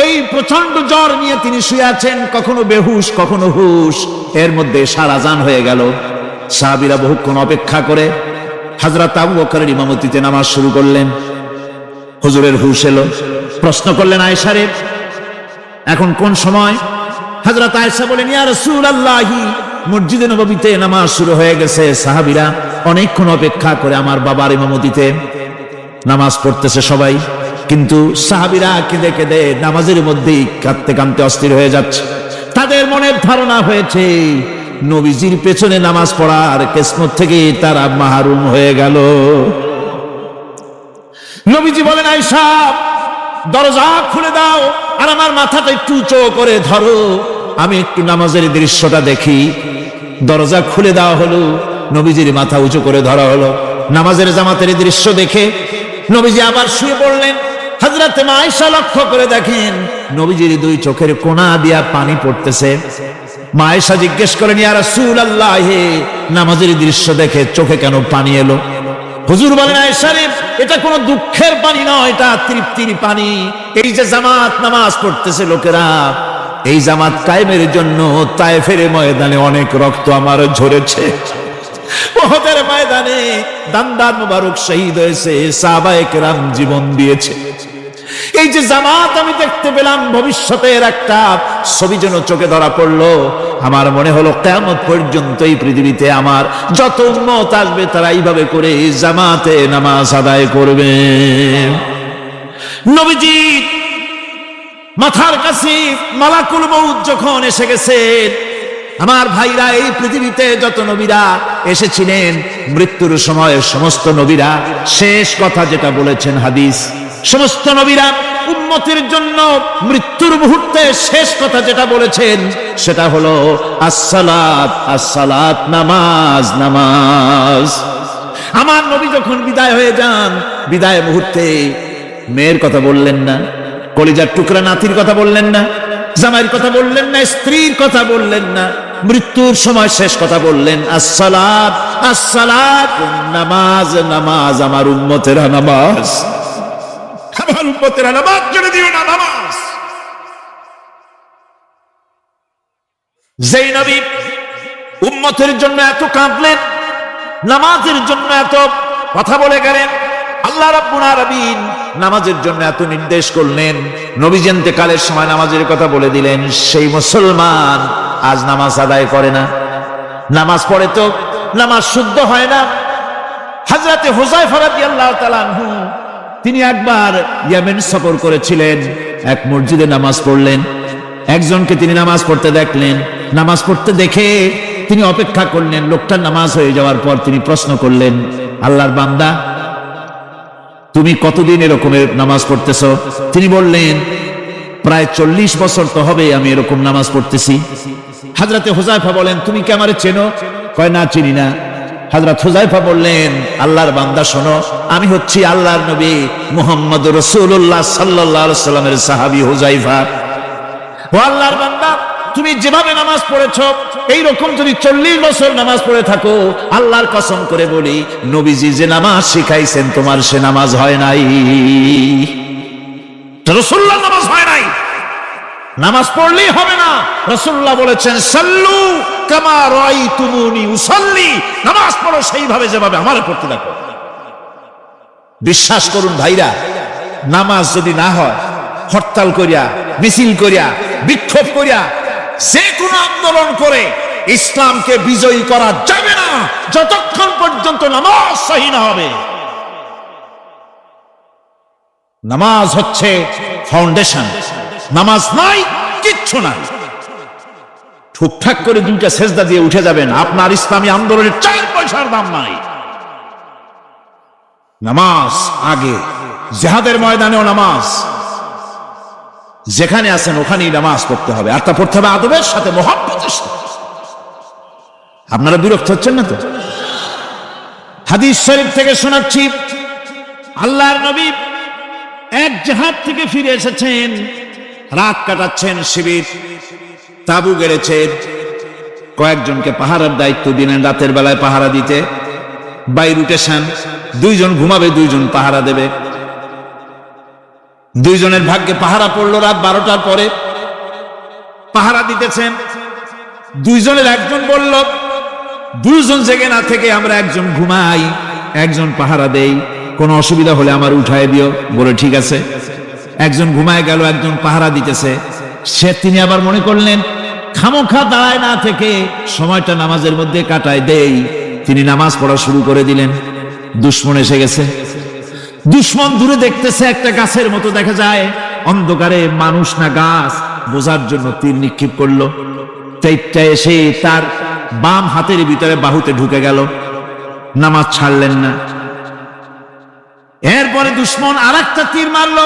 Speaker 1: এই প্রচন্ড জ্বর নিয়ে তিনি শুয়ে আছেন, কখনো বেহুশ কখনো হুশ। এর মধ্যে সারাজান হয়ে গেল। সাহাবীরা বহুক্ষণ অপেক্ষা করে হযরত আবু বকরের ইমামতিতে নামাজ শুরু করলেন। হুজুরের হুশ এলো, প্রশ্ন করলেন, আয়েশা রে, এখন কোন সময়? হযরত আয়েশা বলেন, ইয়া রাসূলুল্লাহ, মসজিদে নববীতে নামাজ শুরু হয়ে গেছে। সাহাবীরা অনেকক্ষণ অপেক্ষা করে আমার বাবার ইমামতিতে নামাজ পড়তেছে সবাই, কিন্তু সাহাবীরা কেঁদে কেঁদে নামাজের মধ্যেই কাঁদতে কাঁদতে অস্থির হয়ে যাচ্ছে। তাদের মনের ধারণা হয়েছে নবীজির পেছনে নামাজ পড়ার কিসমত থেকে তারা মাহরুম হয়ে গেল। নবীজি বলেন, আয়েশা দরজা খুলে দাও আর আমার মাথাটা একটু উঁচু করে ধরো, আমি একটু নামাজের দৃশ্যটা দেখি। দরজা খুলে দেওয়া হলো, নবীজির মাথা উঁচু করে ধরা হলো। নামাজের জামাতের দৃশ্য দেখে নবীজি আবার শুয়ে পড়লেন। হযরত আয়েশা লক্ষ্য করে দেখেন নবীজির দুই চোখের কোণা দিয়া পানি পড়তেছে। মা আয়েশা জিজ্ঞেস করেন, ইয়া রাসূলুল্লাহ, নামাজের দৃশ্য দেখে চোখে কেন পানি এলো? হুজুর বলেন, আয়েশা রে, এটা কোনো দুঃখের পানি নয়, এটা তৃপ্তির পানি। এই যে জামাত নামাজ পড়তেছে লোকেরা, এই জামাত কায়েমের জন্য তায়েফের ময়দানে অনেক রক্ত আমার ঝরেছে। উহুদের ময়দানে দান্দান মুবারক শহীদ হয়েছে, সাহাবায়ে কেরাম জীবন দিয়েছে। এই যে জামাত আমি দেখতে পেলাম, ভবিষ্যতের একটা ছবি যেন চোখে ধরা পড়লো। আমার মনে হলো কিয়ামত পর্যন্ত এই পৃথিবীতে আমার যত উম্মত আসবে তারা এইভাবে করে জামাতে নামাজ আদায় করবে। নবীজি মাথার কাছে মালাকুল মউত যখন এসে গেছেন, আমার ভাইরা, এই পৃথিবীতে যত নবীরা এসেছিলেন মৃত্যুর সময় সমস্ত নবীরা শেষ কথা যেটা বলেছেন, হাদিস, সমস্ত নবীরা উম্মতের জন্য মৃত্যুর মুহূর্তে শেষ কথা যেটা বলেছেন সেটা হলো আসসালাত, আসসালাত, নামাজ, নামাজ। আমার নবী যখন বিদায় হয়ে যান, বিদায় মুহূর্তে মেয়ের কথা বললেন না, কলিজার টুকরা নাতির কথা বললেন না, জামাইয়ের কথা বললেন না, স্ত্রীর কথা বললেন না। মৃত্যুর সময় শেষ কথা বললেন আসসালাত, আসসালাত, নামাজ, নামাজ, আমার উম্মতেরা নামাজ, আমার উম্মতেরা নামাজ ছেড়ে দিও না, নামাজ। যেই নবী উম্মতের জন্য এত কাঁদলেন, নামাজের জন্য এত কথা বলে গেলেন, আল্লাহ রাব্বুল আলামিন নামাজের জন্য এত নির্দেশ করলেন, নবীজি ইন্তেকালের সময় নামাজের কথা বলে দিলেন, সেই মুসলমান আজ নামাজ আদায় করে না, নামাজ পড়ে তো নামাজ শুদ্ধ হয় না। হযরতে হুযায়ফা রাদিয়াল্লাহু তাআলা আনহু তিনি একবার ইয়েমেন সফর করেছিলেন, এক মসজিদে নামাজ পড়লেন। একজনকে তিনি নামাজ পড়তে দেখলেন, নামাজ পড়তে দেখে তিনি অপেক্ষা করলেন। লোকটার নামাজ হয়ে যাওয়ার পর তিনি প্রশ্ন করলেন, আল্লাহর বান্দা, তুমি কতদিন এরকমের নামাজ পড়তেছ? তিনি বললেন, প্রায় 40 বছর তো হবে আমি এরকম নামাজ পড়তেছি। হযরতে হুযায়ফা বলেন, তুমি কি আমারে চেনো? কয়, না, চিনি না। হযরত হুযায়ফা বললেন, আল্লাহর বান্দা শোনো, আমি হচ্ছি আল্লাহর নবী মুহাম্মদ রাসূলুল্লাহ সাল্লাল্লাহু আলাইহি ওয়াসাল্লামের সাহাবী হুযায়ফা। ও আল্লাহর বান্দা, তুমি যেভাবে নামাজ পড়েছো এইরকম যদি 40 বছর নামাজ পড়ে থাকো, আল্লাহর কসম করে বলি নবীজি যে নামাজ শিখাইছেন তোমার সে নামাজ হয় নাই, রাসূলুল্লাহ নামাজ হয় নাই। নামাজ পড়লেই হবে না, রাসূলুল্লাহ বলেছেন সাল্লু কামা রাআইতুমুনি উসাল্লি, নামাজ পড়ো সেইভাবে যেভাবে আমারে পড়তে দেখো। বিশ্বাস করুন ভাইরা, নামাজ যদি না হয়, হরতাল করিয়া, মিছিল করিয়া, বিক্ষোভ করিয়া, যে কোনো আন্দোলন করে ইসলামকে বিজয়ী করা যাবে না যতক্ষণ পর্যন্ত নামাজ সহি না হবে। নামাজ হচ্ছে ফাউন্ডেশন, নামাজ নাই কিচ্ছু নাই। ঠুকঠাক করে দুইটা সেজদা দিয়ে উঠে যাবেন, আপনার ইসলামী আন্দোলনের 4 পয়সার দাম নাই। নামাজ আগে, জিহাদের ময়দানেও নামাজ, যেখানে আছেন ওখানেই নামাজ পড়তে হবে, আর তা পড়তে হবে আদবের সাথে, মুহাব্বতের সাথে। আপনারা বিরক্ত হচ্ছেন না তো? হাদিস শরীফ থেকে শোনাচ্ছি, আল্লাহর নবী এক জিহাদ থেকে ফিরে এসেছেন, রাত কাটাচ্ছেন, শিবির তাবু গেড়েছেন, কয়েকজনকে পাহারার দায়িত্ব দিলেন রাতের বেলায় পাহারা দিতে। বাই রুটেশন, 2 জন ঘুমাবে, 2 জন পাহারা দেবে। 2 জনের ভাগ্যে পাহারা পড়লো রাত 12টার পরে, পাহারা দিতেছেন। 2 জনের একজন বলল 2 জন জেগে না থেকে আমরা একজন ঘুমাই, একজন পাহারা দেই, কোনো অসুবিধা হলে আমার উঠায় দিও। বলে ঠিক আছে। একজন ঘুমায় গেল, একজন পাহারা দিতেছে। তিনি আবার মনে করলেন খামোখা দাঁড়ায় না থেকে সময়টা নামাজের মধ্যে কাটায় দেই। তিনি নামাজ পড়া শুরু করে দিলেন। দুশমন এসে গেছে, দুশমন দূরে দেখতেছে, একটা গাছের মতো দেখা যায়, অন্ধকারে মানুষ না গাছ বোঝার জন্য তীর নিক্ষেপ করলো। তীরটা এসে তার বাম হাতের ভিতরে বাহুতে ঢুকে গেল, নামাজ ছাড়লেন না। এরপরে দুশমন আরেকটা তীর মারলো,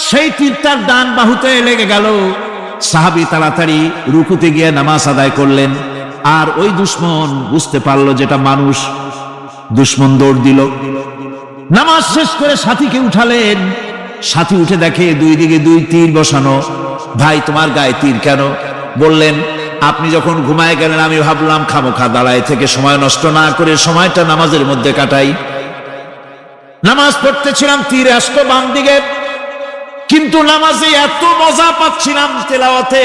Speaker 1: সেই তীর তার ডান বাহুতে লেগে গেল। সাহাবী তাড়াতাড়ি রুকুতে গিয়ে নামাজ আদায় করলেন। আর ওই দুশমন বুঝতে পারলো যেটা মানুষ, দুশমন দৌড় দিল। নামাজ শেষ করে সাথীকে উঠালেন, সাথী উঠে দেখে 2 দিকে 2 তীর বসানো। ভাই তোমার গায়ে তীর কেন? বললেন আপনি যখন ঘুমায় গেলেন আমি ভাবলাম খামোখা দাঁড়ায় থেকে সময় নষ্ট না করে সময়টা নামাজের মধ্যে কাটাই। নামাজ পড়তেছিলাম, তীর আসতো বাম দিকে, কিন্তু নামাজে এত মজা পাচ্ছিলাম তেলাওয়াতে,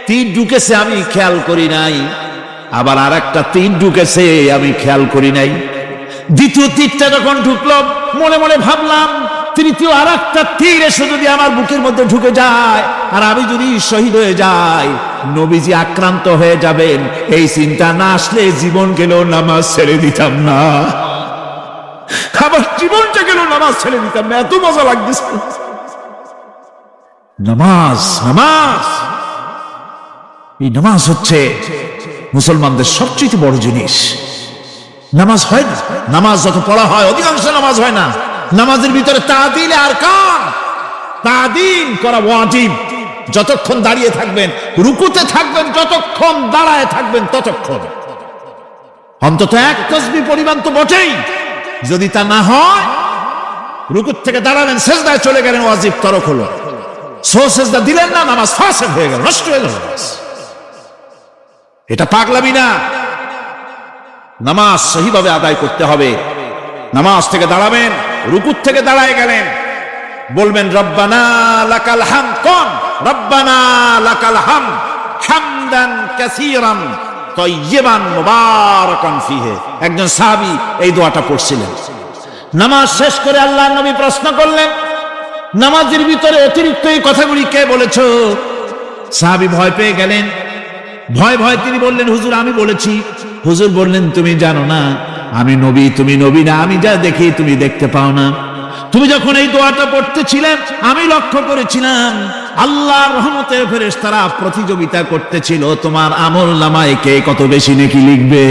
Speaker 1: তীর ঢুকেছে আমি খেয়াল করি নাই। আবার আরেকটা তীর ঢুকেছে আমি খেয়াল করি নাই। দ্বিতীয় তীরটা যখন ঢুকলো মনে মনে ভাবলাম তৃতীয় আরেকটা তীর এসে যদি আমার বুকের মধ্যে ঢুকে যায় আর আমি যদি শহীদ হয়ে যাই, নবীজি আক্রান্ত হয়ে যাবেন, এই চিন্তা না আসলে জীবন গেলেও নামাজ ছেড়ে দিতাম না। আবার জীবনটা গেলেও নামাজ ছেড়ে দিতাম না, এত মজা লাগতেছে। নামাজ, নামাজ, এই নামাজ হচ্ছে মুসলমানদের সবচেয়ে বড় জিনিস। নামাজ হয় না, নামাজ যত পড়া হয় অধিকাংশ নামাজ হয় না। নামাজের ভিতরে তাদিল আর কান, তাদিল করা ওয়াজিব। যতক্ষণ দাঁড়িয়ে থাকবেন, রুকুতে থাকবেন, যতক্ষণ দাঁড়ায় থাকবেন ততক্ষণ অন্তত 1 তাসবিহ পরিমাণ তো বটেই। যদি তা না হয়, রুকুত থেকে দাঁড়ালেন, সেজদায় চলে গেলেন, ওয়াজিব তরক হলো। সেজদা দিলেন না, নামাজ ফাসেদ হয়ে গেল, নষ্ট হয়ে গেল। এটা পাগলামি না। নামাজ সহিভাবে আদায় করতে হবে। নামাজ থেকে দাঁড়াবেন, রুকুত থেকে দাঁড়ায় গেলেন, বলবেন রব্বানা লাকাল হামদ। কোন রব্বানা লাকাল হামদ হামদান কাসীরান তাইয়িবান মুবারাকান ফিহি। একজন সাহাবী এই দোয়াটা পড়ছিলেন। নামাজ শেষ করে আল্লাহর নবী প্রশ্ন করলেন, নামাজের ভিতরে অতিরিক্ত এই কথাগুলি কে বলেছো? সাহাবী ভয় পেয়ে গেলেন। ভয় ভয় তিনি বললেন, হুজুর আমি বলেছি। হুজুর বললেন, তুমি জানো না আমি নবী, তুমি নবী না, আমি যা দেখি তুমি দেখতে পাও না। তুমি যখন এই দোয়াটা পড়তেছিলেন আমি লক্ষ্য করেছিলাম আল্লাহর রহমতের ফেরেশতারা প্রতিযোগিতা করতেছিল তোমার আমলনামায় কে কত বেশি নেকি লিখবে।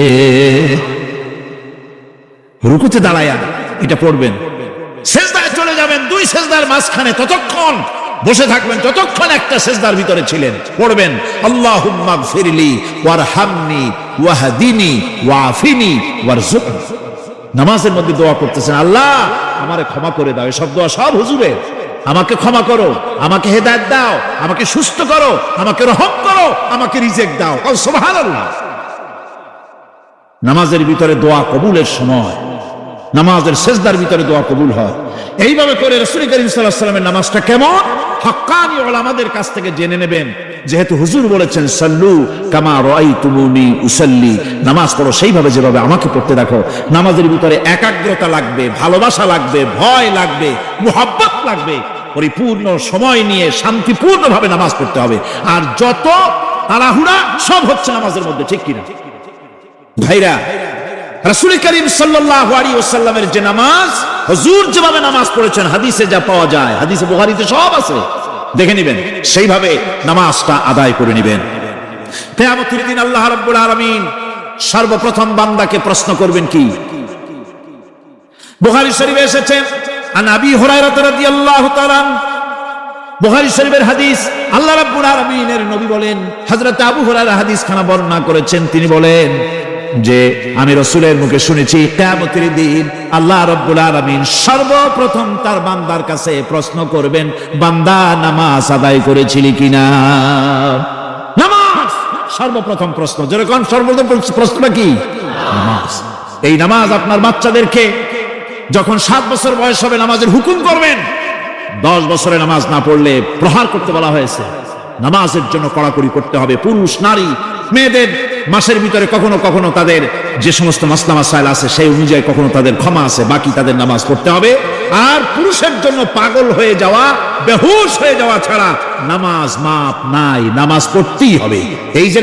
Speaker 1: রুকুতে দাঁড়ায়া এটা পড়বেন, সেজদায় চলে যাবেন, 2 সেজদার মাঝখানে ততক্ষণ বসে থাকবেন যতক্ষণ একটা সেজদার ভিতরে ছিলেন। পড়বেন আল্লাহুম্মা গফিরলি ওয়ারহামনি ওয়াহদিনি ওয়াফিনি ওয়ারযুকনি। নামাজের মধ্যে দোয়া করতেছেন, আল্লাহ আমারে ক্ষমা করে দাও। এসব দোয়া সব হুজুরের, আমাকে ক্ষমা করো, আমাকে হেদায়েত দাও, আমাকে সুস্থ করো, আমাকে রহম করো, আমাকে রিজেক্ট দাও। সুবহানাল্লাহ। নামাজের ভিতরে দোয়া কবুলের সময়, নামাজের সেজদার ভিতরে দোয়া কবুল হয়। এইভাবে করে রাসূল করিম সাল্লাল্লাহু আলাইহি ওয়াসাল্লামের নামাজটা কেমন হক্কানি উলামাদের কাছ থেকে জেনে নেবেন। যেহেতু হুজুর বলেছেন সাল্লু কামা রাআইতুমুনি উসাল্লি, নামাজ পড়ো সেইভাবে যেভাবে আমাকে পড়তে দেখো। নামাজের ভিতরে একাগ্রতা লাগবে, ভালোবাসা লাগবে, ভয় লাগবে, মুহাব্বত লাগবে। পরিপূর্ণ সময় নিয়ে শান্তিপূর্ণভাবে নামাজ পড়তে হবে। আর যত তাড়াহুড়া সব হচ্ছে নামাজের মধ্যে, ঠিক কিনা ভাইরা? রাসূল করিম সাল্লাল্লাহু আলাইহি ওয়াসাল্লামের যে নামাজ, হুজুর যেভাবে নামাজ পড়েছেন হাদিসে যা পাওয়া যায়, হাদিসে বুখারীতে সব আছে, দেখে নেবেন, সেইভাবে নামাজটা আদায় করে নেবেন। কিয়ামতের দিন আল্লাহ রাব্বুল আলামিন সর্বপ্রথম বান্দাকে প্রশ্ন করবেন কি? বুখারী শরীফে এসেছে আন আবি হুরায়রা রাদিয়াল্লাহু তাআলা, বুখারী শরীফের হাদিস। আল্লাহ রাব্বুল আলামিনের নবী বলেন, হযরত আবু হুরায়রা হাদিস খানা বর্ণনা করেছেন, তিনি বলেন যে আমি রাসূলের মুখে শুনেছি কিয়ামতের দিন আল্লাহ রাব্বুল আলামিন সর্বপ্রথম তার বান্দার কাছে প্রশ্ন করবেন, বান্দা নামাজ আদায় করেছিলি কিনা? নামাজ সর্বপ্রথম প্রশ্ন। যেরকম সর্বপ্রথম প্রশ্নটা কি? নামাজ। এই নামাজ আপনার বাচ্চাদেরকে যখন 7 বছর বয়স হবে নামাজের হুকুম করবেন। 10 বছরে নামাজ না পড়লে প্রহার করতে বলা হয়েছে। নামাজের জন্য কড়াকড়ি করতে হবে। পুরুষ নারী মেয়েদের মাসের ভিতরে কখনো কখনো তাদের যে সমস্ত মাসলা মাসাইল আছে সেই অনুযায়ী কখনো তাদের ক্ষমা আছে, বাকি তাদের নামাজ পড়তে হবে। আর পুরুষের জন্য পাগল হয়ে যাওয়া, বেহুশ হয়ে যাওয়া ছাড়া নামাজ মাপ নাই, নামাজ পড়তেই হবে। এই যে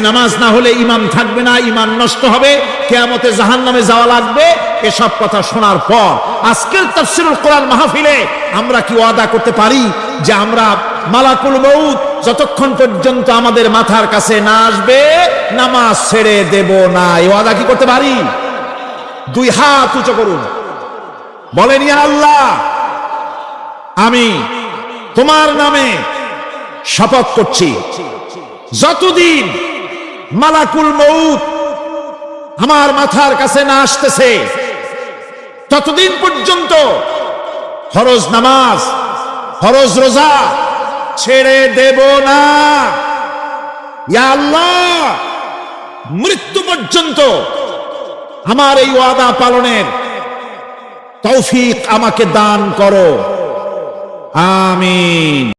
Speaker 1: নামাজ না হলে ঈমান থাকবে না, ঈমান নষ্ট হবে, কিয়ামতে জাহান্নামে যাওয়া লাগবে। এসব কথা শোনার পর আজকের তাফসীরুল কোরআন মাহফিলে আমরা কি ওয়াদা করতে পারি যে আমরা মালাকুল মউত যতক্ষণ পর্যন্ত আমাদের মাথার কাছে না আসবে নামাজ ছেড়ে দেব না? এই ওয়াদা কি করতে পারি? 2 হাত উঁচু করুন, বলেন ইয়া আল্লাহ, আমি তোমার নামে শপথ করছি, যতদিন মালাকুল মউত আমার মাথার কাছে না আসতেছে ততদিন পর্যন্ত ফরজ নামাজ, ফরজ রোজা ছেড়ে দেব না। ইয়া আল্লাহ, মৃত্যু পর্যন্ত আমার এই ওয়াদা পালনের তৌফিক আমাকে দান করো। আমিন।